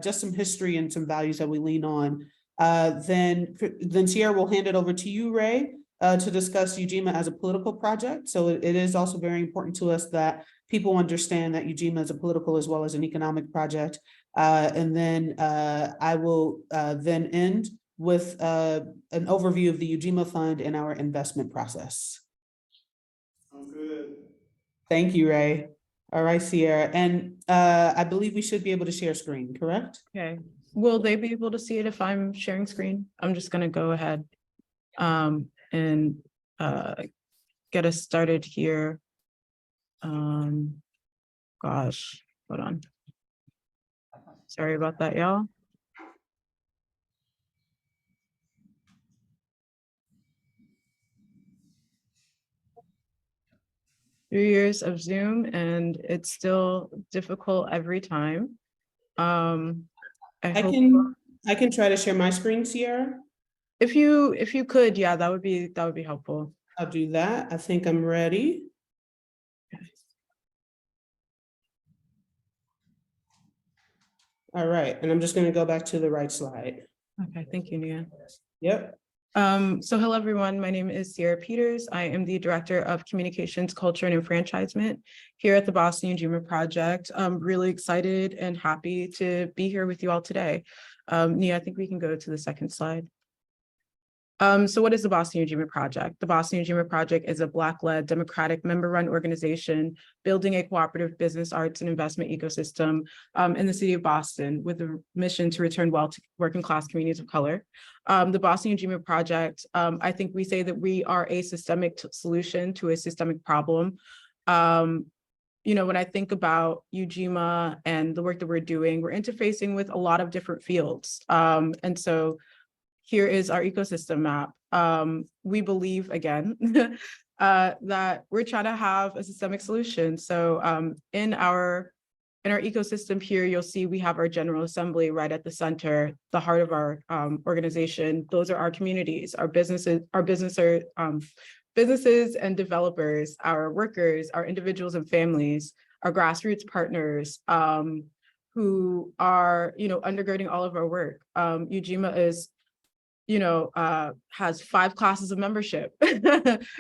just some history and some values that we lean on. Then Sierra will hand it over to you, Ray, to discuss Ujima as a political project. So it is also very important to us that people understand that Ujima is a political as well as an economic project. And then I will then end with an overview of the Ujima Fund and our investment process. Sounds good. Thank you, Ray. All right, Sierra. And I believe we should be able to share screen, correct? Okay, will they be able to see it if I'm sharing screen? I'm just gonna go ahead and get us started here. Gosh, hold on. Sorry about that, y'all. Three years of Zoom and it's still difficult every time. I hope I can try to share my screen, Sierra. if you could, yeah, that would be helpful. I'll do that. I think I'm ready. All right, and I'm just going to go back to the right slide. Okay, thank you, Nia. Yep. So hello, everyone. My name is Sierra Peters. I am the Director of Communications, Culture, and Enfranchisement here at the Boston Ujima Project. I'm really excited and happy to be here with you all today. Nia, I think we can go to the second slide. So what is the Boston Ujima Project? The Boston Ujima Project is a Black-led, democratic, member-run organization building a cooperative business, arts, and investment ecosystem in the city of Boston with a mission to return wealth to working-class communities of color. The Boston Ujima Project, I think we say that we are a systemic solution to a systemic problem. You know, when I think about Ujima and the work that we're doing, we're interfacing with a lot of different fields. And so here is our ecosystem map. We believe, again, that we're trying to have a systemic solution. So in our ecosystem here, you'll see we have our General Assembly right at the center, the heart of our organization. Those are our communities, our businesses and developers, our workers, our individuals and families, our grassroots partners, who are, you know, undergirding all of our work. Ujima is, you know, has 5 classes of membership,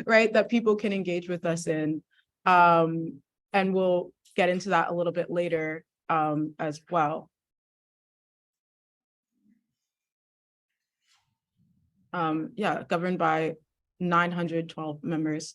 right, that people can engage with us in. And we'll get into that a little bit later as well. Yeah, governed by 912 members.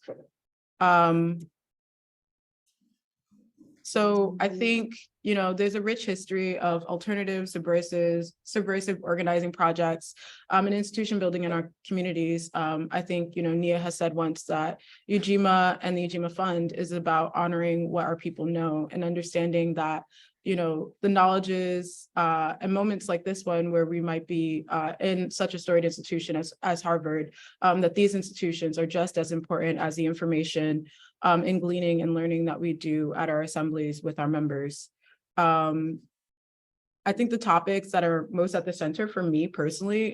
So I think, you know, there's a rich history of alternative, subversive organizing projects and institution building in our communities. I think, you know, Nia has said once that Ujima and the Ujima Fund is about honoring what our people know and understanding that, you know, the knowledges and moments like this one where we might be in such a storied institution as Harvard, that these institutions are just as important as the information in gleaning and learning that we do at our assemblies with our members. I think the topics that are most at the center for me personally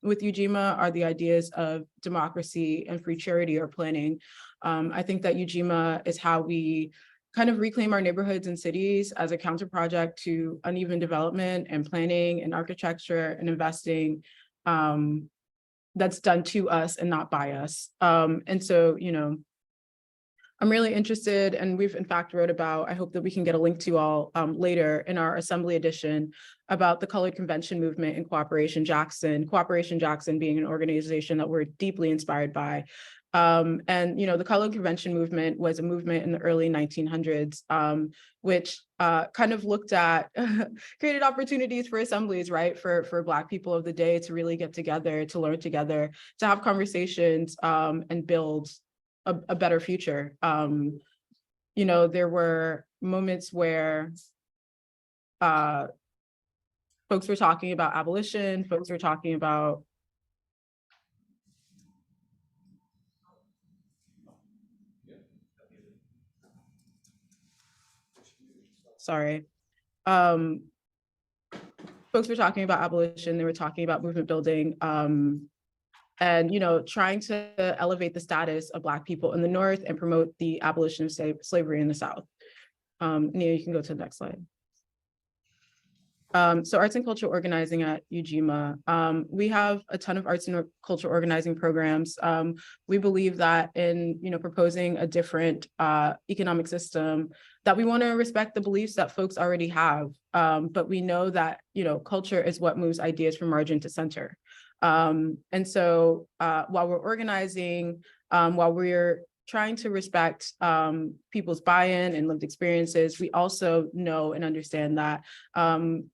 with Ujima are the ideas of democracy and free charity or planning. I think that Ujima is how we kind of reclaim our neighborhoods and cities as a counter project to uneven development and planning and architecture and investing that's done to us and not by us. And so, you know, I'm really interested, and we've in fact wrote about, I hope that we can get a link to you all later in our Assembly edition, about the Colored Convention movement in Cooperation Jackson. Cooperation Jackson being an organization that we're deeply inspired by. And, you know, the Colored Convention movement was a movement in the early 1900s, which kind of looked at, created opportunities for assemblies, right? For Black people of the day to really get together, to learn together, to have conversations and build a better future. You know, there were moments where folks were talking about abolition, folks were talking about folks were talking about abolition, they were talking about movement building, and, you know, trying to elevate the status of Black people in the North and promote the abolition of slavery in the South. Nia, you can go to the next slide. So arts and culture organizing at UGMA. We have a ton of arts and culture organizing programs. We believe that in, you know, proposing a different economic system, that we want to respect the beliefs that folks already have. But we know that, you know, culture is what moves ideas from margin to center. And so while we're organizing, while we're trying to respect people's buy-in and lived experiences, we also know and understand that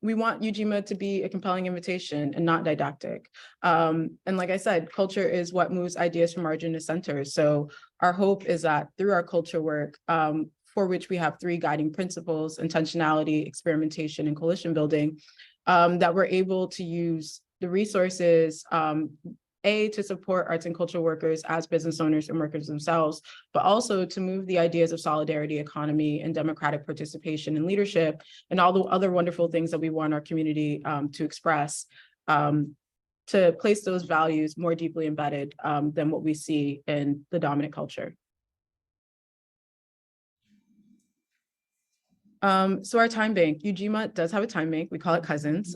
we want UGMA to be a compelling invitation and not didactic. And like I said, culture is what moves ideas from margin to center. So our hope is that through our culture work, for which we have 3 guiding principles: intentionality, experimentation, and coalition building, that we're able to use the resources, to support arts and culture workers as business owners and workers themselves, but also to move the ideas of solidarity, economy, and democratic participation and leadership, and all the other wonderful things that we want our community to express, to place those values more deeply embedded than what we see in the dominant culture. So our time bank, UGMA does have a time bank. We call it Cousins.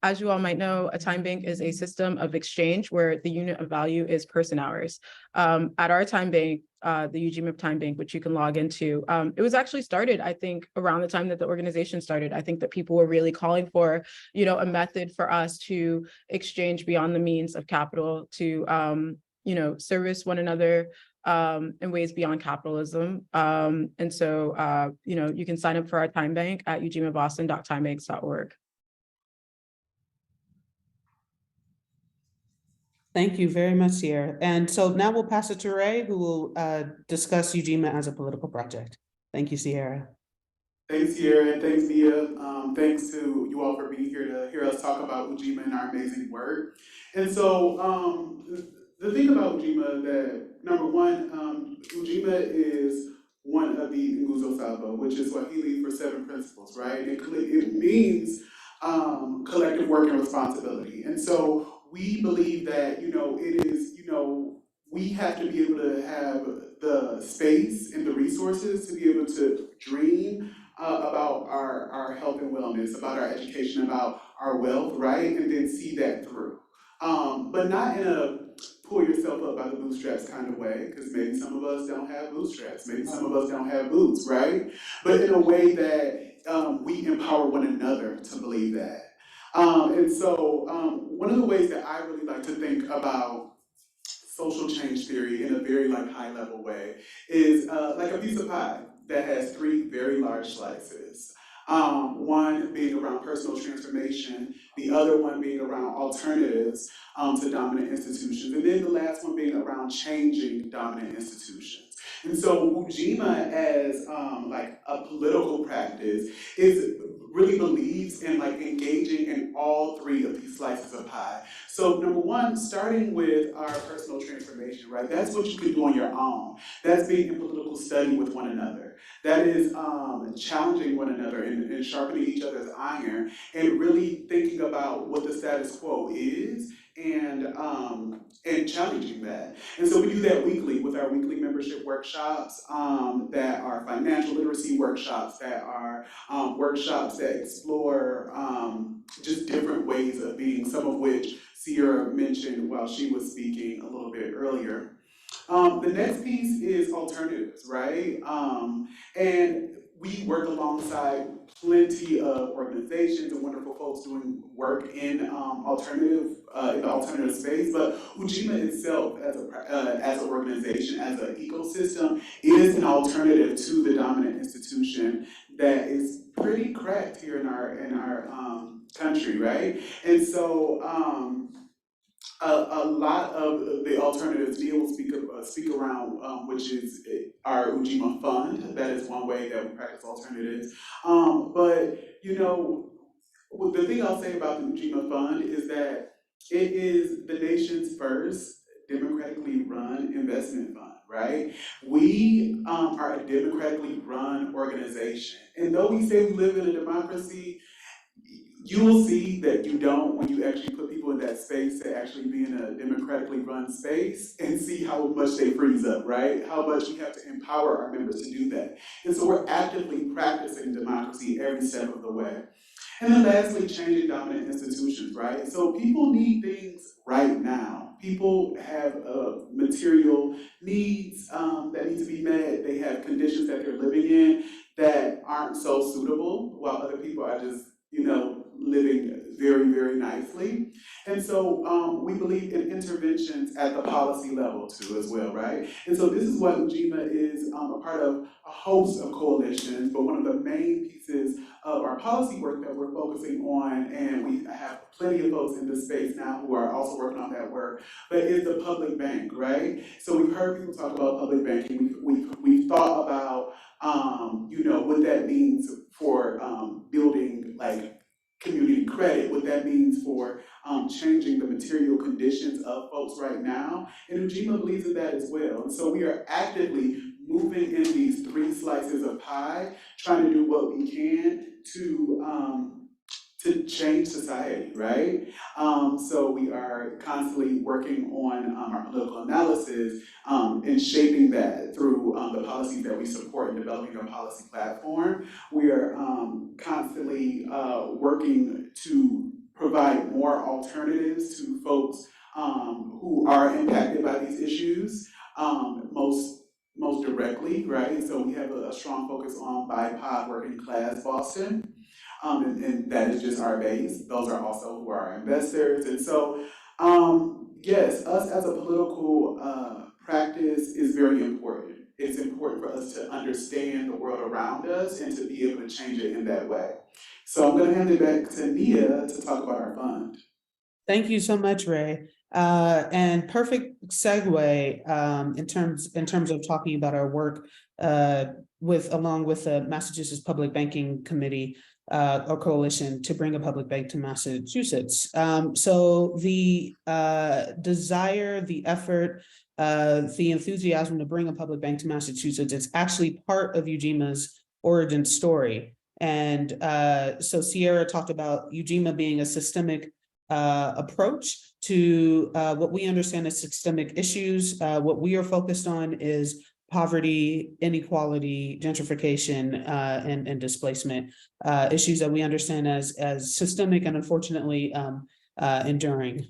As you all might know, a time bank is a system of exchange where the unit of value is person hours. At our time bank, the UGMA time bank, which you can log into, it was actually started, I think, around the time that the organization started. I think that people were really calling for, you know, a method for us to exchange beyond the means of capital, to, you know, service one another in ways beyond capitalism. And so, you know, you can sign up for our time bank at ugmaboston.timebanks.org. Thank you very much, Sierra. And so now we'll pass it to Ray, who will discuss UGMA as a political project. Thank you, Sierra. Thanks, Sierra, and thanks, Nia. Thanks to you all for being here to hear us talk about UGMA and our amazing work. And so the thing about UGMA that, number one, UGMA is one of the Nguzo Saba, which is Swahili for 7 principles, right? It means collective work and responsibility. And so we believe that, you know, it is, you know, we have to be able to have the space and the resources to be able to dream about our health and wellness, about our education, about our wealth, right? And then see that through. But not in a pull yourself up by the bootstraps kind of way, because maybe some of us don't have bootstraps, maybe some of us don't have boots, right? But in a way that we empower one another to believe that. And so one of the ways that I really like to think about social change theory in a very high level way is like a piece of pie that has 3 very large slices. One being around personal transformation, the other one being around alternatives to dominant institutions, and then the last one being around changing dominant institutions. And so UGMA as a political practice really believes in engaging in all 3 of these slices of pie. So number one, starting with our personal transformation, right? That's what you can do on your own. That's being in political study with one another. That is challenging one another and sharpening each other's iron and really thinking about what the status quo is and challenging that. And so we do that weekly with our weekly membership workshops that are financial literacy workshops, that are workshops that explore just different ways of being, some of which Sierra mentioned while she was speaking a little bit earlier. The next piece is alternatives, right? And we work alongside plenty of organizations and wonderful folks doing work in in the alternative space. But Ujima itself, as an organization, as an ecosystem, is an alternative to the dominant institution that is pretty cracked here in our country, right? And so a lot of the alternatives Nia will speak around, which is our Ujima Fund. That is one way that we practice alternatives. But you know, the thing I'll say about the Ujima Fund is that it is the nation's first democratically run investment fund, right? We are a democratically run organization, and though we say we live in a democracy, you will see that you don't when you actually put people in that space to actually be in a democratically run space and see how much they freeze up, right? How much we have to empower our members to do that. And so we're actively practicing democracy every step of the way. And then lastly, changing dominant institutions, right? So people need things right now. People have material needs that need to be met. They have conditions that they're living in that aren't so suitable, while other people are just, you know, living very, very nicely. And so we believe in interventions at the policy level too as well, right? And so this is what Ujima is a part of a host of coalitions, but one of the main pieces of our policy work that we're focusing on, and we have plenty of folks in this space now who are also working on that work, but is the public bank, right? So we've heard people talk about public banking. We've thought about you know, what that means for building like community credit, what that means for changing the material conditions of folks right now. And Ujima believes in that as well. And so we are actively moving in these three slices of pie, trying to do what we can to change society, right? So we are constantly working on our political analysis and shaping that through the policies that we support in developing a policy platform. We are constantly working to provide more alternatives to folks who are impacted by these issues most directly, right? So we have a strong focus on BIPOC working class Boston. And that is just our base. Those are also who are our investors. And so, yes, us as a political practice is very important. It's important for us to understand the world around us and to be able to change it in that way. So I'm going to hand it back to Nia to talk about our fund. Thank you so much, Ray. And perfect segue in terms of talking about our work along with the Massachusetts Public Banking Committee or coalition to bring a public bank to Massachusetts. So the desire, the effort, the enthusiasm to bring a public bank to Massachusetts is actually part of Ujima's origin story. And so Sierra talked about Ujima being a systemic approach to what we understand as systemic issues. What we are focused on is poverty, inequality, gentrification, and displacement, issues that we understand as systemic and unfortunately enduring.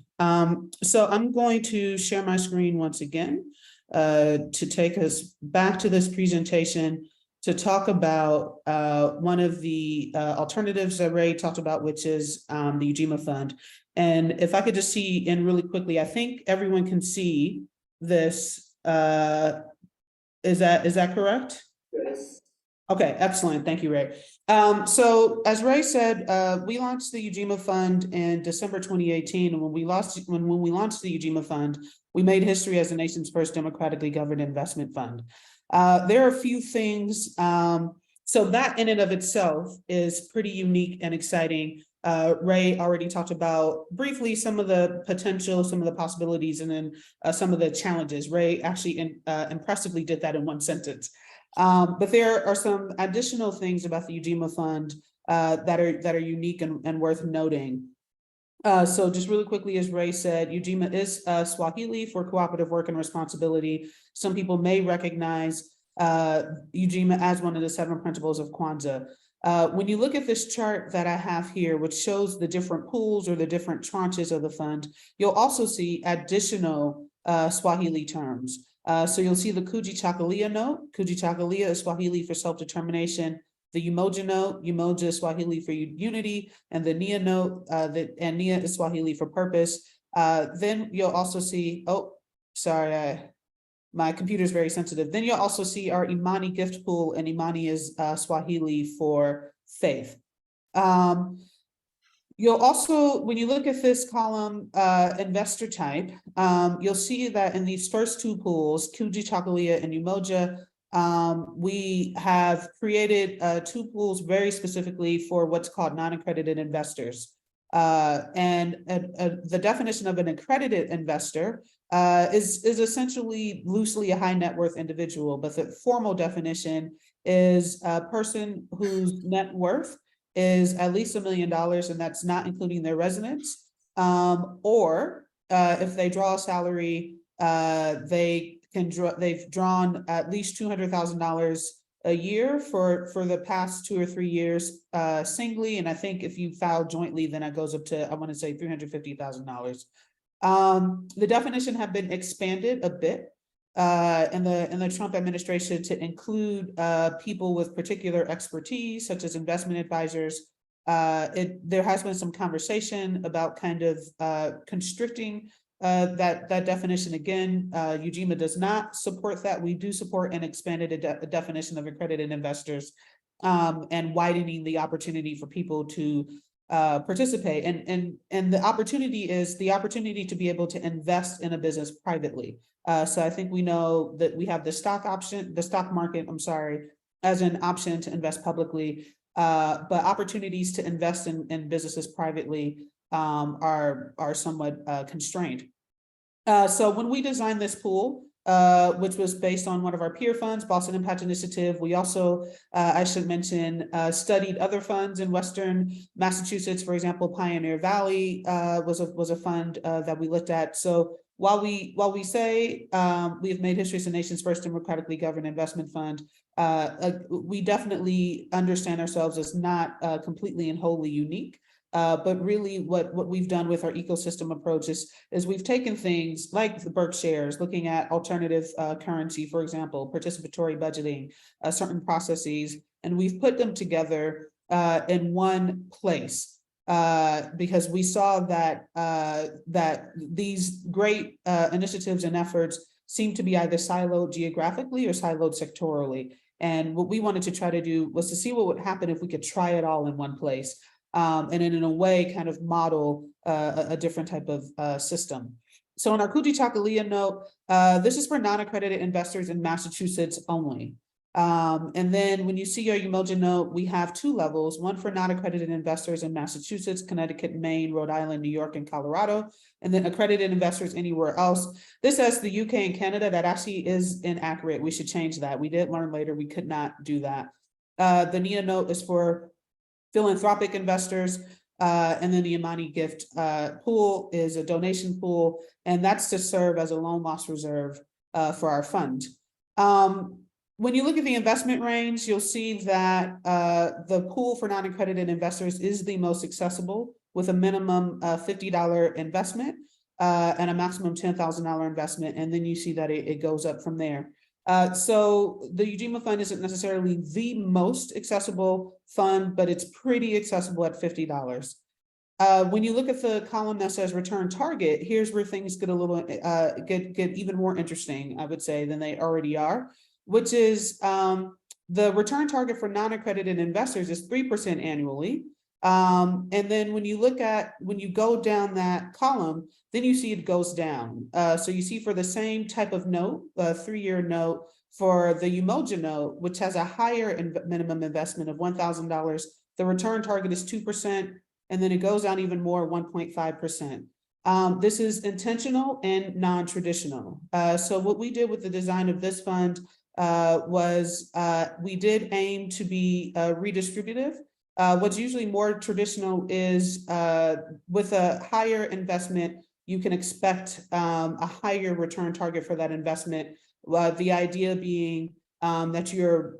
So I'm going to share my screen once again to take us back to this presentation to talk about one of the alternatives that Ray talked about, which is the Ujima Fund. And if I could just see in really quickly, I think everyone can see this. Is that correct? Yes. Okay, excellent. Thank you, Ray. So as Ray said, we launched the Ujima Fund in December 2018. And when we launched the Ujima Fund, we made history as the nation's first democratically governed investment fund. There are a few things. So that in and of itself is pretty unique and exciting. Ray already talked about briefly some of the potential, some of the possibilities, and then some of the challenges. Ray actually impressively did that in one sentence. But there are some additional things about the Ujima Fund that are unique and worth noting. So just really quickly, as Ray said, Ujima is Swahili for cooperative work and responsibility. Some people may recognize Ujima as one of the 7 principles of Kwanzaa. When you look at this chart that I have here, which shows the different pools or the different tranches of the fund, you'll also see additional Swahili terms. So you'll see the Kujichagulia note. Kujichagulia is Swahili for self-determination. The Umoja note, Umoja is Swahili for unity, and the Nia note, and Nia is Swahili for purpose. Then you'll also see, oh, sorry, my computer is very sensitive. Then you'll also see our Imani gift pool, and Imani is Swahili for faith. You'll also, when you look at this column, investor type, you'll see that in these first two pools, Kujichagulia and Umoja, we have created two pools very specifically for what's called non-accredited investors. And the definition of an accredited investor is essentially loosely a high net worth individual, but the formal definition is a person whose net worth is at least $1 million, and that's not including their residence. Or if they draw a salary, they've drawn at least $200,000 a year for the past 2 or 3 years singly, and I think if you file jointly, then it goes up to, I want to say, $350,000. The definition have been expanded a bit in the Trump administration to include people with particular expertise, such as investment advisors. There has been some conversation about kind of constricting that definition. Again, UGMA does not support that. We do support an expanded definition of accredited investors and widening the opportunity for people to participate. And the opportunity is the opportunity to be able to invest in a business privately. So I think we know that we have the stock market, as an option to invest publicly, but opportunities to invest in businesses privately are somewhat constrained. So when we designed this pool, which was based on one of our peer funds, Boston Impact Initiative, we also, I should mention, studied other funds in Western Massachusetts. For example, Pioneer Valley was a fund that we looked at. So while we say we have made history as the nation's first democratically governed investment fund, we definitely understand ourselves as not completely and wholly unique. But really what we've done with our ecosystem approach is we've taken things like the Berkshires, looking at alternative currency, for example, participatory budgeting, certain processes, and we've put them together in one place. Because we saw that these great initiatives and efforts seem to be either siloed geographically or siloed sectorally. And what we wanted to try to do was to see what would happen if we could try it all in one place. And in a way kind of model a different type of system. So in our Kujichagulia note, this is for non-accredited investors in Massachusetts only. And then when you see our Umoja note, we have two levels, one for non-accredited investors in Massachusetts, Connecticut, Maine, Rhode Island, New York, and Colorado, and then accredited investors anywhere else. This says the UK and Canada. That actually is inaccurate. We should change that. We did learn later we could not do that. The NIA note is for philanthropic investors, and then the Imani gift pool is a donation pool, and that's to serve as a loan loss reserve for our fund. When you look at the investment range, you'll see that the pool for non-accredited investors is the most accessible, with a minimum $50 investment and a maximum $10,000 investment, and then you see that it goes up from there. So the UGMA fund isn't necessarily the most accessible fund, but it's pretty accessible at $50. When you look at the column that says return target, here's where things get a little get even more interesting, I would say, than they already are, which is the return target for non-accredited investors is 3% annually. And then when you go down that column, then you see it goes down. So you see for the same type of note, a 3-year note, for the Umoja note, which has a higher minimum investment of $1,000, the return target is 2%, and then it goes down even more, 1.5%. This is intentional and non-traditional. So what we did with the design of this fund was we did aim to be redistributive. What's usually more traditional is with a higher investment, you can expect a higher return target for that investment. The idea being that you're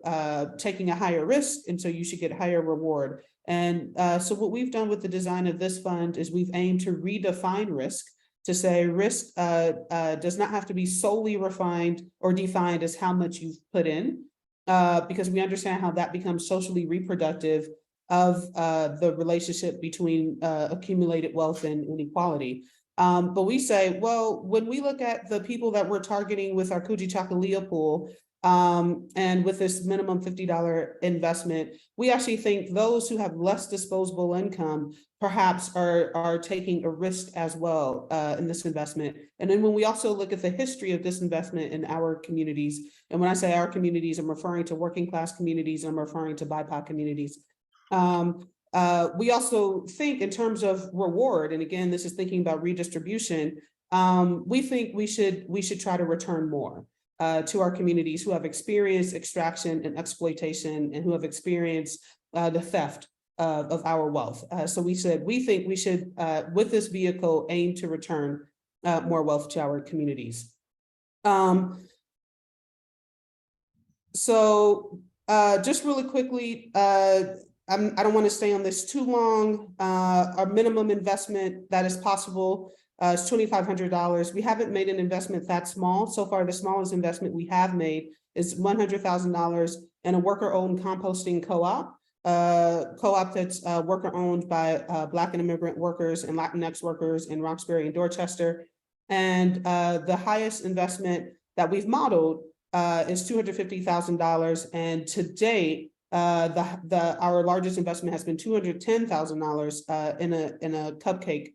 taking a higher risk, and so you should get higher reward. And so what we've done with the design of this fund is we've aimed to redefine risk to say risk does not have to be solely refined or defined as how much you've put in, because we understand how that becomes socially reproductive of the relationship between accumulated wealth and inequality. But we say, well, when we look at the people that we're targeting with our Kujichagulia pool, and with this minimum $50 investment, we actually think those who have less disposable income perhaps are taking a risk as well in this investment. And then when we also look at the history of this investment in our communities, and when I say our communities, I'm referring to working class communities, I'm referring to BIPOC communities. We also think in terms of reward, and again, this is thinking about redistribution. We think we should try to return more to our communities who have experienced extraction and exploitation and who have experienced the theft of our wealth. So we said, we think we should, with this vehicle, aim to return more wealth to our communities. So just really quickly, I don't want to stay on this too long. Our minimum investment that is possible is $2,500. We haven't made an investment that small. So far, the smallest investment we have made is $100,000 in a worker-owned composting co-op. Co-op that's worker-owned by Black and immigrant workers and Latinx workers in Roxbury and Dorchester. And the highest investment that we've modeled is $250,000. And to date, our largest investment has been $210,000 in a cupcake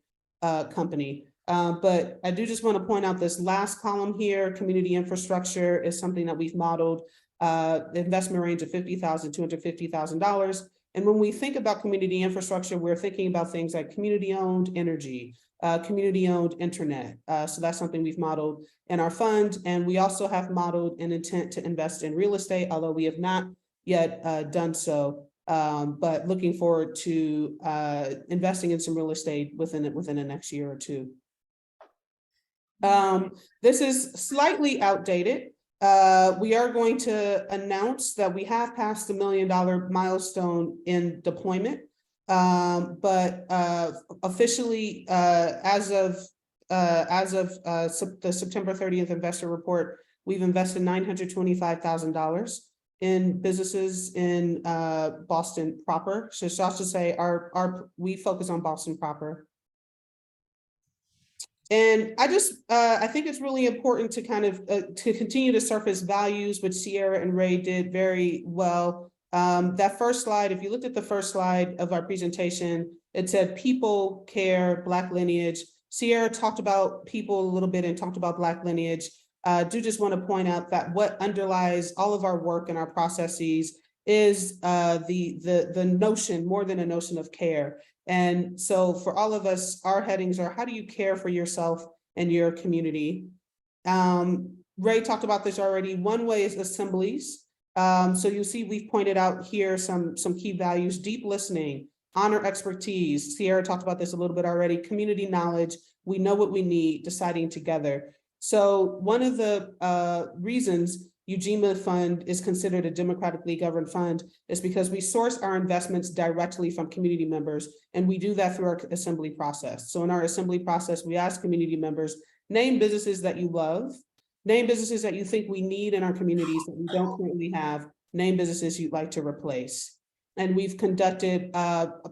company. But I do just want to point out this last column here, community infrastructure, is something that we've modeled, the investment range of $50,000 to $250,000. And when we think about community infrastructure, we're thinking about things like community-owned energy, community-owned internet. So that's something we've modeled in our fund. And we also have modeled an intent to invest in real estate, although we have not yet done so, but looking forward to investing in some real estate within the next year or two. This is slightly outdated. We are going to announce that we have passed the $1 million milestone in deployment, but officially, as of the September 30th investor report, we've invested $925,000 in businesses in Boston proper. So it's just to say we focus on Boston proper. And I think it's really important to kind of to continue to surface values, which Sierra and Ray did very well. That first slide, if you looked at the first slide of our presentation, it said people, care, Black lineage. Sierra talked about people a little bit and talked about Black lineage. Do just want to point out that what underlies all of our work and our processes is the notion, more than a notion of care. And so for all of us, our headings are, how do you care for yourself and your community? Ray talked about this already. One way is assemblies. So you see, we've pointed out here some key values: deep listening, honor expertise. Sierra talked about this a little bit already. Community knowledge, we know what we need, deciding together. So one of the reasons Ujima Fund is considered a democratically governed fund is because we source our investments directly from community members, and we do that through our assembly process. So in our assembly process, we ask community members, name businesses that you love, name businesses that you think we need in our communities that we don't currently have, name businesses you'd like to replace. And we've conducted,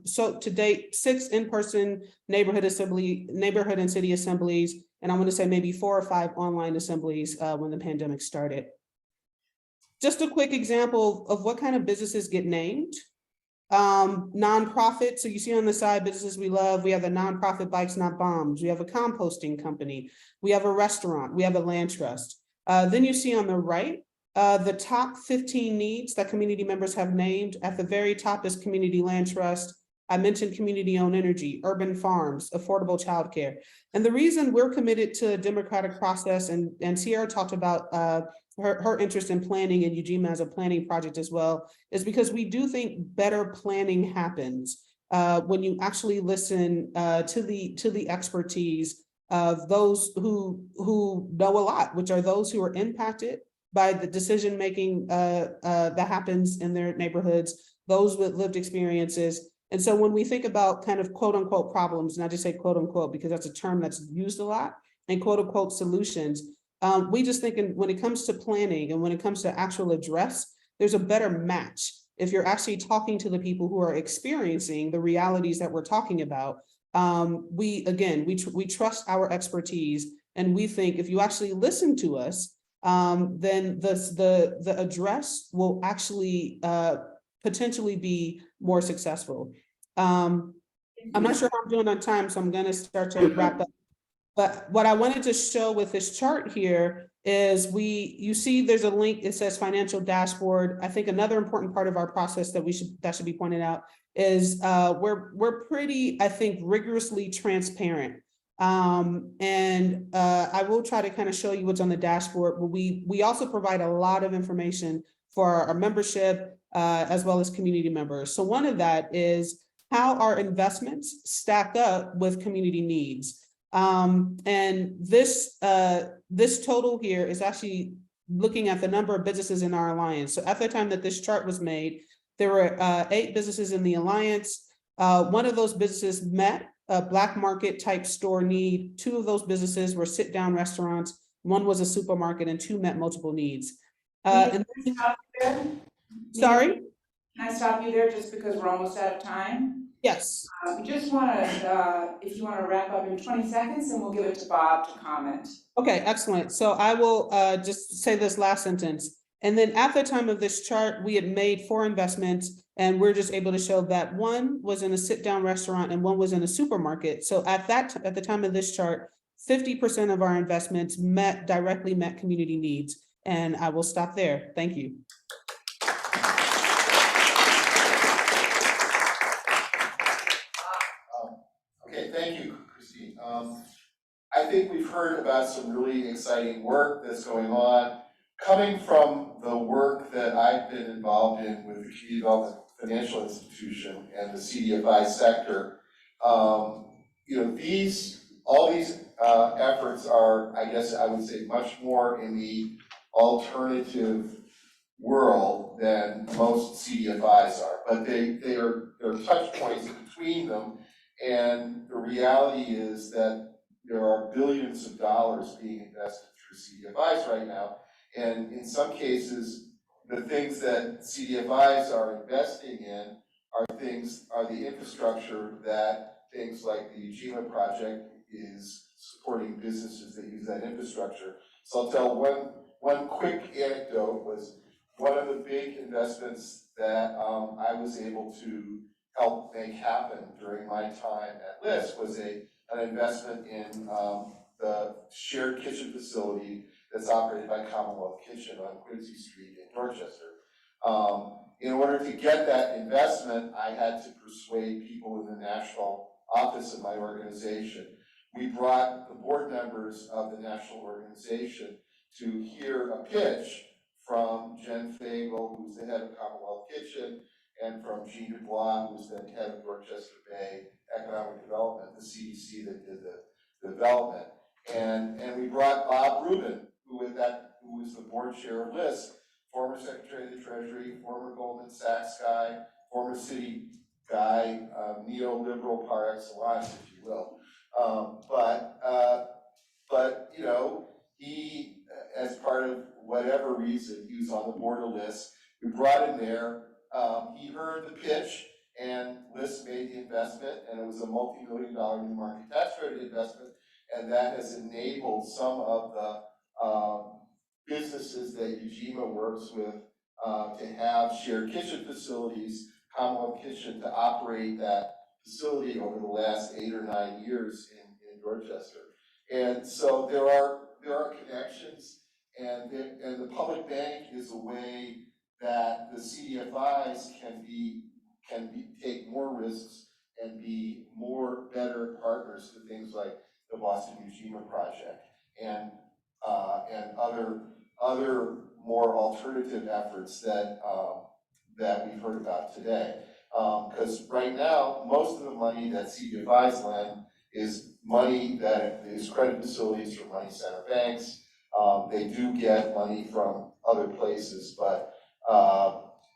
so to date, 6 in-person neighborhood and city assemblies, and I want to say maybe 4 or 5 online assemblies when the pandemic started. Just a quick example of what kind of businesses get named. Nonprofit, so you see on the side, businesses we love. We have a nonprofit, Bikes Not Bombs. We have a composting company. We have a restaurant. We have a land trust. Then you see on the right, the top 15 needs that community members have named. At the very top is Community Land Trust. I mentioned community-owned energy, urban farms, affordable childcare. And the reason we're committed to a democratic process, and Sierra talked about her interest in planning and Ujima as a planning project as well, is because we do think better planning happens when you actually listen to the expertise of those who know a lot, which are those who are impacted by the decision-making that happens in their neighborhoods, those with lived experiences, And so when we think about kind of quote unquote problems, and I just say quote unquote because that's a term that's used a lot, and quote unquote solutions, we just think when it comes to planning and when it comes to actual address, there's a better match if you're actually talking to the people who are experiencing the realities that we're talking about. We trust our expertise, and we think if you actually listen to us, then the address will actually potentially be more successful. I'm not sure how I'm doing on time, so I'm going to start to wrap up. But what I wanted to show with this chart here is you see there's a link, it says financial dashboard. I think another important part of our process that should be pointed out is we're pretty, I think, rigorously transparent. I will try to kind of show you what's on the dashboard. We also provide a lot of information for our membership as well as community members. So one of that is how our investments stack up with community needs. And this total here is actually looking at the number of businesses in our alliance. So at the time that this chart was made, there were 8 businesses in the alliance. One of those businesses met a Black market type store need. 2 of those businesses were sit down restaurants. 1 was a supermarket, and 2 met multiple needs. Can I stop you there? Sorry? Can I stop you there just because we're almost out of time? Yes. We just want to, if you want to wrap up in 20 seconds, and we'll give it to Bob to comment. Okay, excellent. So I will just say this last sentence. And then at the time of this chart, we had made 4 investments, and we're just able to show that 1 was in a sit-down restaurant and 1 was in a supermarket. So at the time of this chart, 50% of our investments directly met community needs. And I will stop there. Thank you. Okay, thank you, Christine. I think we've heard about some really exciting work that's going on. Coming from the work that I've been involved in with the Community Development Financial Institution and the CDFI sector, all these efforts are, I guess I would say, much more in the alternative world than most CDFIs are, but there are touch points between them. And the reality is that there are billions of dollars being invested through CDFIs right now. And in some cases, the things that CDFIs are investing in are the infrastructure that things like the Ujima project is supporting businesses that use that infrastructure. So I'll tell one quick anecdote. Was one of the big investments that I was able to help make happen during my time at LISC was an investment in the shared kitchen facility that's operated by Commonwealth Kitchen on Quincy Street in Dorchester. In order to get that investment, I had to persuade people in the national office of my organization. We brought the board members of the national organization to hear a pitch from Jen Fagel, who's the head of Commonwealth Kitchen, and from Jean Dubois, who's the head of Dorchester Bay Economic Development, the CDC that did the development. And we brought Bob Rubin, who was the board chair of LISC, former Secretary of the Treasury, former Goldman Sachs guy, former city guy, neoliberal par excellence, if you will. But he, as part of whatever reason, he was on the board of LISC. We brought him there. He heard the pitch, and LISC made the investment, and it was a multi-million-dollar new market tax credit investment, and that has enabled some of the businesses that Ujima works with to have shared kitchen facilities, Commonwealth Kitchen, to operate that facility over the last 8 or 9 years in Dorchester. And so there are connections, and the public bank is a way that the CDFIs can take more risks and be better partners to things like the Boston Ujima project and other more alternative efforts that we've heard about today. Because right now, most of the money that CDFIs lend is money that is credit facilities from money center banks. They do get money from other places, but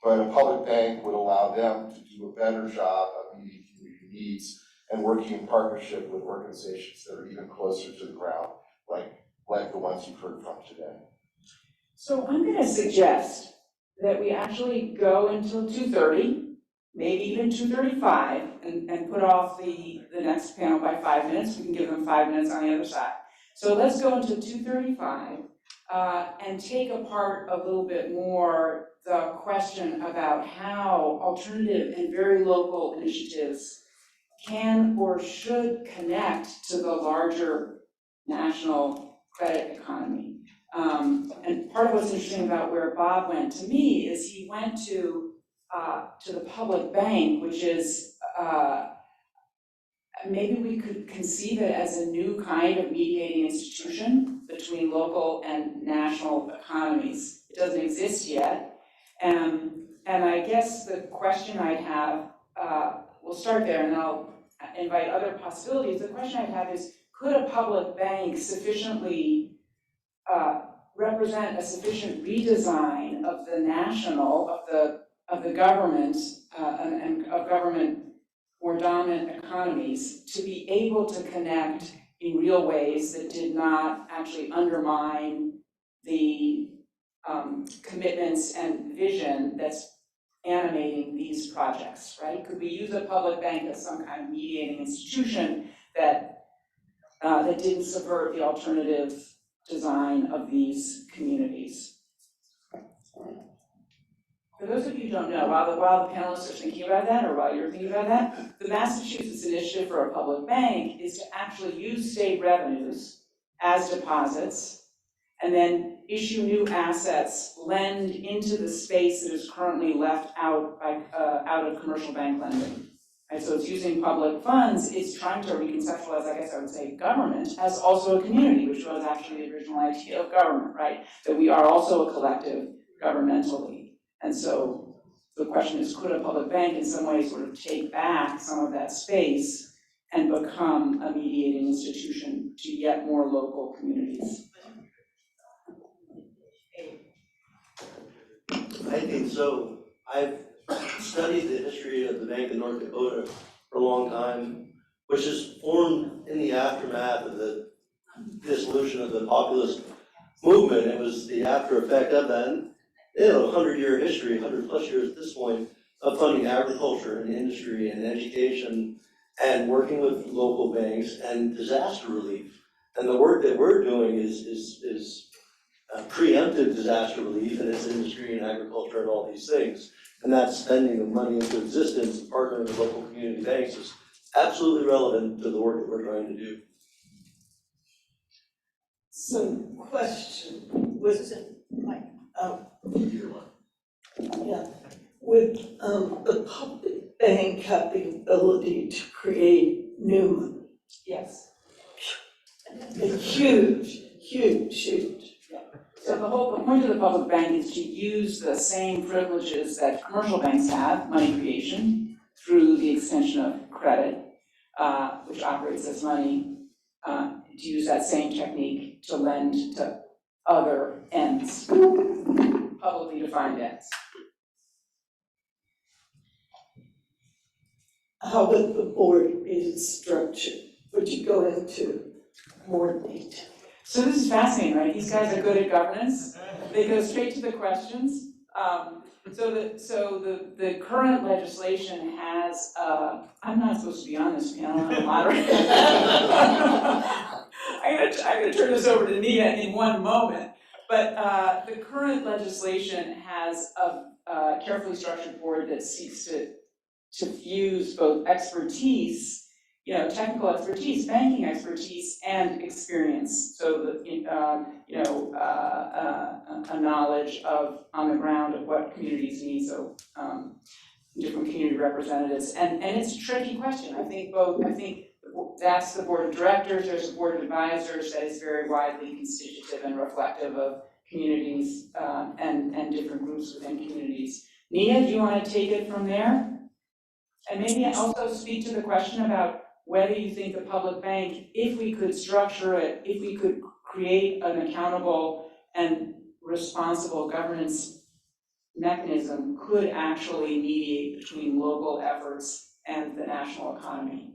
but a public bank would allow them to do a better job of meeting community needs and working in partnership with organizations that are even closer to the ground, like the ones you've heard from today. So I'm gonna suggest that we actually go until 2:30, maybe even 2:35, and put off the next panel by 5 minutes. We can give them 5 minutes on the other side. So let's go until 2:35, and take apart a little bit more the question about how alternative and very local initiatives can or should connect to the larger national credit economy. And part of what's interesting about where Bob went to me is he went to the public bank, which is, maybe we could conceive it as a new kind of mediating institution between local and national economies. It doesn't exist yet. And I guess the question I'd have, we'll start there and then I'll invite other possibilities. The question I'd have is, could a public bank sufficiently represent a sufficient redesign of the national, of the government, and of government more dominant economies to be able to connect in real ways that did not actually undermine the commitments and vision that's animating these projects, right? Could we use a public bank as some kind of mediating institution that didn't subvert the alternative design of these communities? For those of you who don't know, while the panelists are thinking about that, or while you're thinking about that, the Massachusetts initiative for a public bank is to actually use state revenues as deposits and then issue new assets, lend into the space that is currently left out by out of commercial bank lending. Right, so it's using public funds, it's trying to reconceptualize, I guess I would say, government as also a community, which was actually the original idea of government, right? That we are also a collective governmentally. And so the question is, could a public bank in some way sort of take back some of that space and become a mediating institution to yet more local communities? I think so. I've studied the history of the Bank of North Dakota for a long time, which is formed in the aftermath of the dissolution of the populist movement. It was the after effect of that. They have a 100-year history, 100+ years at this point, of funding agriculture and industry and education and working with local banks and disaster relief. And the work that we're doing is preemptive disaster relief, and it's industry and agriculture and all these things. And that spending of money into existence and partnering with local community banks is absolutely relevant to the work that we're trying to do. So, question, was it like, yeah, would the public bank have the ability to create new money? Yes. A huge. So the point of the public bank is to use the same privileges that commercial banks have, money creation, through the extension of credit, which operates as money, to use that same technique to lend to other ends, publicly defined ends. How would the board be structured? Would you go into more detail? So this is fascinating, right? These guys are good at governance. They go straight to the questions. So the current legislation has, I'm not supposed to be on this panel, I'm a moderator. I'm gonna turn this over to Nia in one moment. But the current legislation has a carefully structured board that seeks to fuse both expertise, technical expertise, banking expertise, and experience. So a knowledge of on the ground of what communities need. So different community representatives, and it's a tricky question. I think that's the board of directors. There's a board of advisors that is very widely constitutive and reflective of communities and different groups within communities. Nia, do you want to take it from there? And maybe also speak to the question about whether you think the public bank, if we could structure it, if we could create an accountable and responsible governance mechanism could actually mediate between local efforts and the national economy.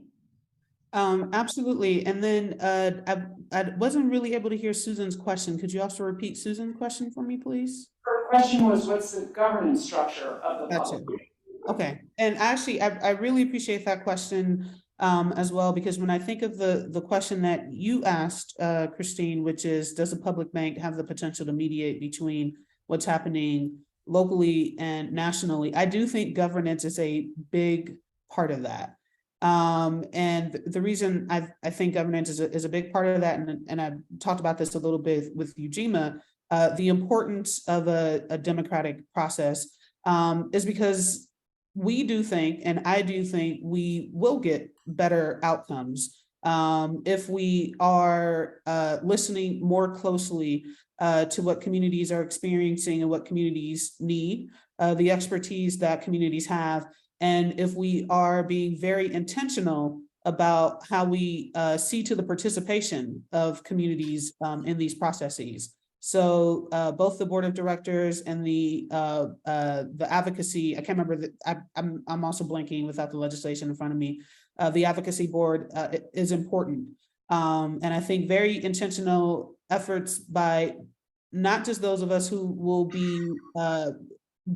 Absolutely. And then I wasn't really able to hear Susan's question. Could you also repeat Susan's question for me, please? Her question was, what's the governance structure of the Gotcha. public? Okay, and actually, I really appreciate that question as well, because when I think of the question that you asked, Christine, which is, does a public bank have the potential to mediate between what's happening locally and nationally? I do think governance is a big part of that. And the reason I think governance is a big part of that, and I talked about this a little bit with Ujima, the importance of a democratic process is because we do think, and I do think, we will get better outcomes if we are listening more closely to what communities are experiencing and what communities need, the expertise that communities have, and if we are being very intentional about how we see to the participation of communities in these processes. So both the board of directors and the advocacy, I can't remember I'm also blanking without the legislation in front of me. The advocacy board is important. And I think very intentional efforts by not just those of us who will be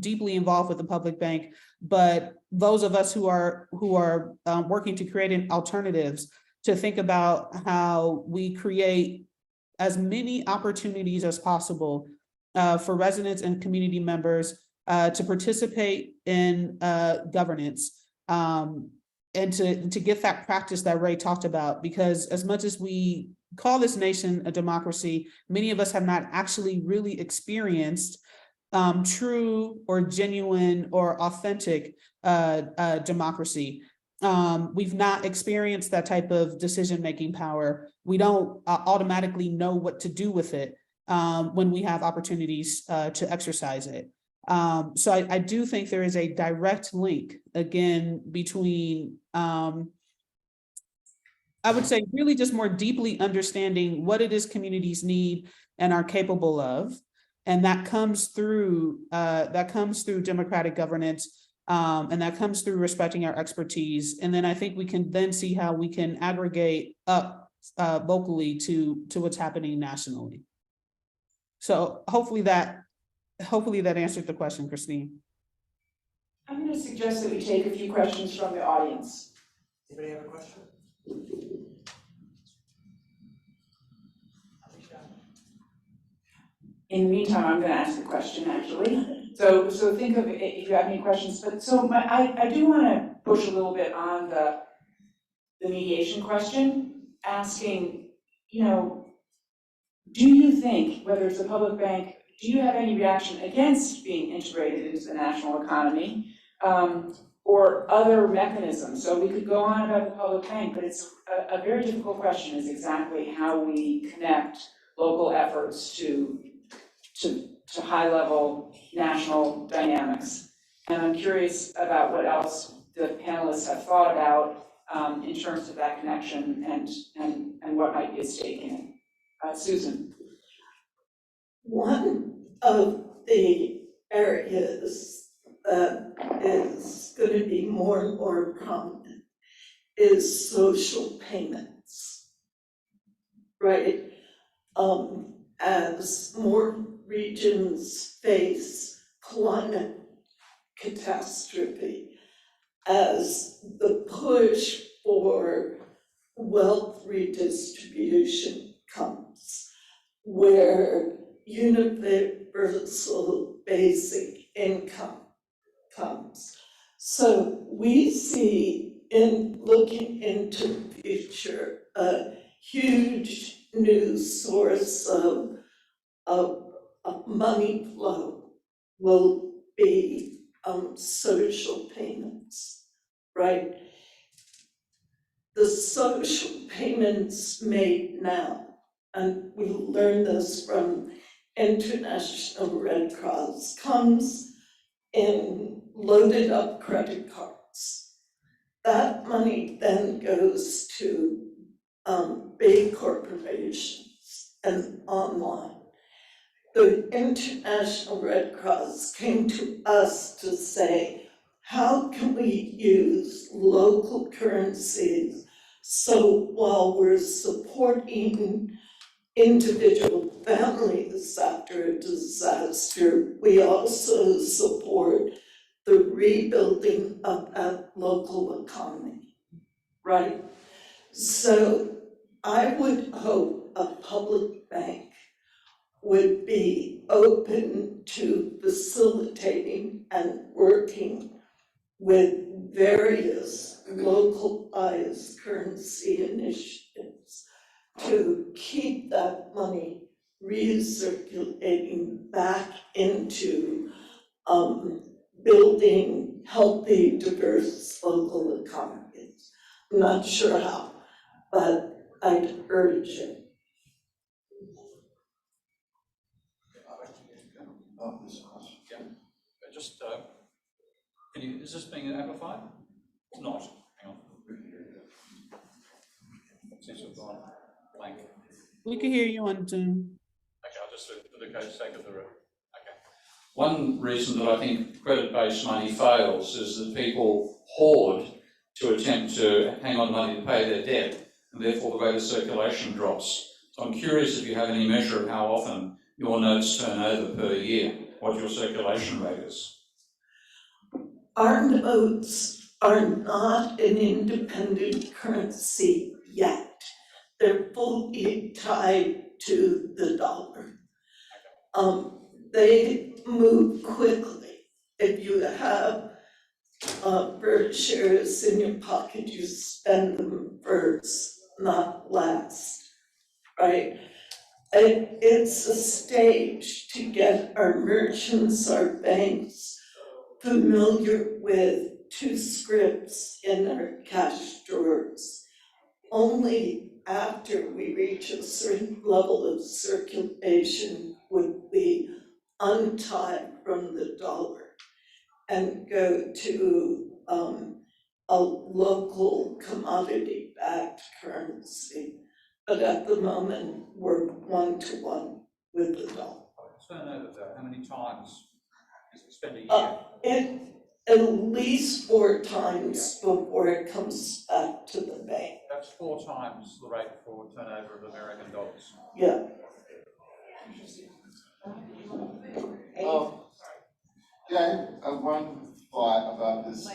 deeply involved with the public bank, but those of us who are working to create alternatives, to think about how we create as many opportunities as possible for residents and community members to participate in governance and to get that practice that Ray talked about. Because as much as we call this nation a democracy, many of us have not actually really experienced true or genuine or authentic democracy. We've not experienced that type of decision-making power. We don't automatically know what to do with it when we have opportunities to exercise it. So I do think there is a direct link, again, between, I would say, really just more deeply understanding what it is communities need and are capable of. And that comes through democratic governance. And that comes through respecting our expertise. And then I think we can then see how we can aggregate up locally to what's happening nationally. So hopefully that answered the question, Christine. I'm going to suggest that we take a few questions from the audience. Anybody have a question? In the meantime, I'm going to ask a question, actually. So think of it if you have any questions. But so I do want to push a little bit on the mediation question, asking, do you think, whether it's a public bank, do you have any reaction against being integrated into the national economy or other mechanisms? So we could go on about the public bank, but it's a very difficult question, is exactly how we connect local efforts to high-level national dynamics. And I'm curious about what else the panelists have thought about in terms of that connection and what might be at stake in it. Susan. One of the areas that is going to be more and more prominent is social payments, right? As more regions face climate catastrophe, as the push for wealth redistribution comes, where universal basic income comes. So we see, in looking into the future, a huge new source of money flow will be social payments, right? The social payments made now, and we learned this from International Red Cross, comes in loaded up credit cards. That money then goes to big corporations and online. the International Red Cross came to us to say, how can we use local currencies so while we're supporting individual families after a disaster, we also support the rebuilding of that local economy, right? So I would hope a public bank would be open to facilitating and working with various localized currency initiatives to keep that money recirculating back into building healthy, diverse local economies. I'm not sure how, but I'd urge it. Oh, this question. Yeah, just, is this being amplified? It's not, hang on. Seems to have gone blank. We can hear you on Zoom. Okay, I'll just, for the sake of the room. Okay. One reason that I think credit-based money fails is that people hoard to attempt to hang on money to pay their debt, and therefore the rate of circulation drops. So I'm curious if you have any measure of how often your notes turn over per year, what your circulation rate is. Our notes are not an independent currency yet. They're fully tied to the dollar. They move quickly. If you have bird shares in your pocket, you spend them first, not last, right? It's a stage to get our merchants, our banks familiar with two scripts in our cash drawers. Only after we reach a certain level of circulation would we untie from the dollar and go to a local commodity-backed currency. But at the moment, we're one-to-one with the dollar. Turnover though, how many times is it spent a year? It, at least 4 times before it comes back to the bank. That's 4 times the rate for turnover of American dollars. Yeah. Yeah, I have one thought about this.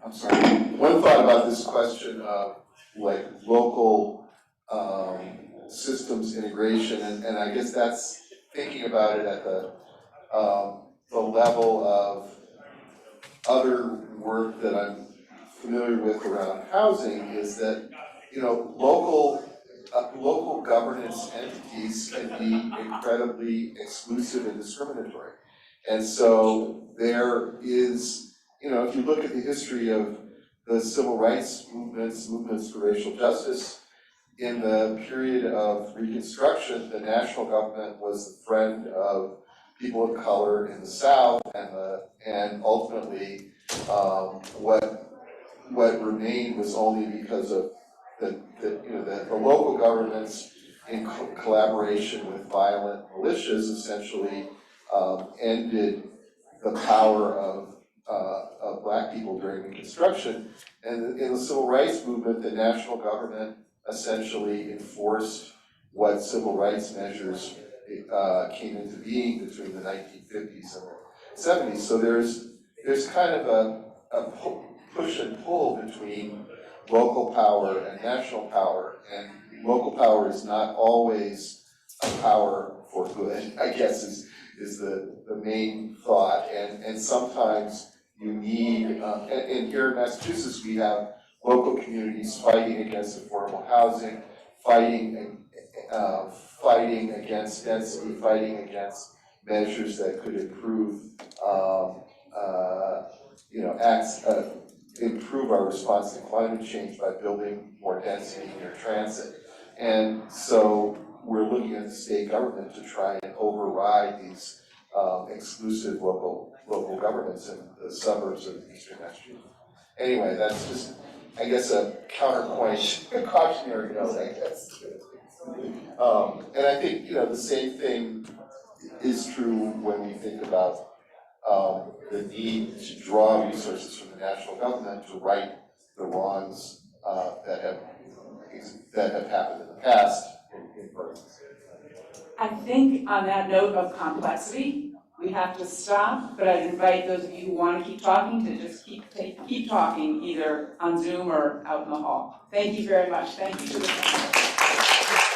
I'm sorry. One thought about this question of like local systems integration, and I guess that's thinking about it at the level of other work that I'm familiar with around housing is that, you know, local governance entities can be incredibly exclusive and discriminatory. And so there is, you know, if you look at the history of the civil rights movements for racial justice, in the period of Reconstruction, the national government was the friend of people of color in the South, and ultimately what remained was only because of the local governments in collaboration with violent militias essentially ended the power of Black people during Reconstruction. And in the civil rights movement, the national government essentially enforced what civil rights measures came into being between the 1950s and the 70s. So there's kind of a push and pull between local power and national power, and local power is not always a power for good, I guess is the main thought, and sometimes you need, and here in Massachusetts we have local communities fighting against affordable housing, fighting against density, fighting against measures that could improve, improve our response to climate change by building more density near transit. And so we're looking at the state government to try and override these exclusive local governments in the suburbs of eastern Massachusetts. Anyway, that's just, I guess, a counterpoint, a cautionary note, I guess. And I think, the same thing is true when we think about the need to draw resources from the national government to right the wrongs that have happened in the past in Berkeley. I think on that note of complexity, we have to stop, but I'd invite those of you who want to keep talking to just keep talking either on Zoom or out in the hall. Thank you very much. Thank you to the panel.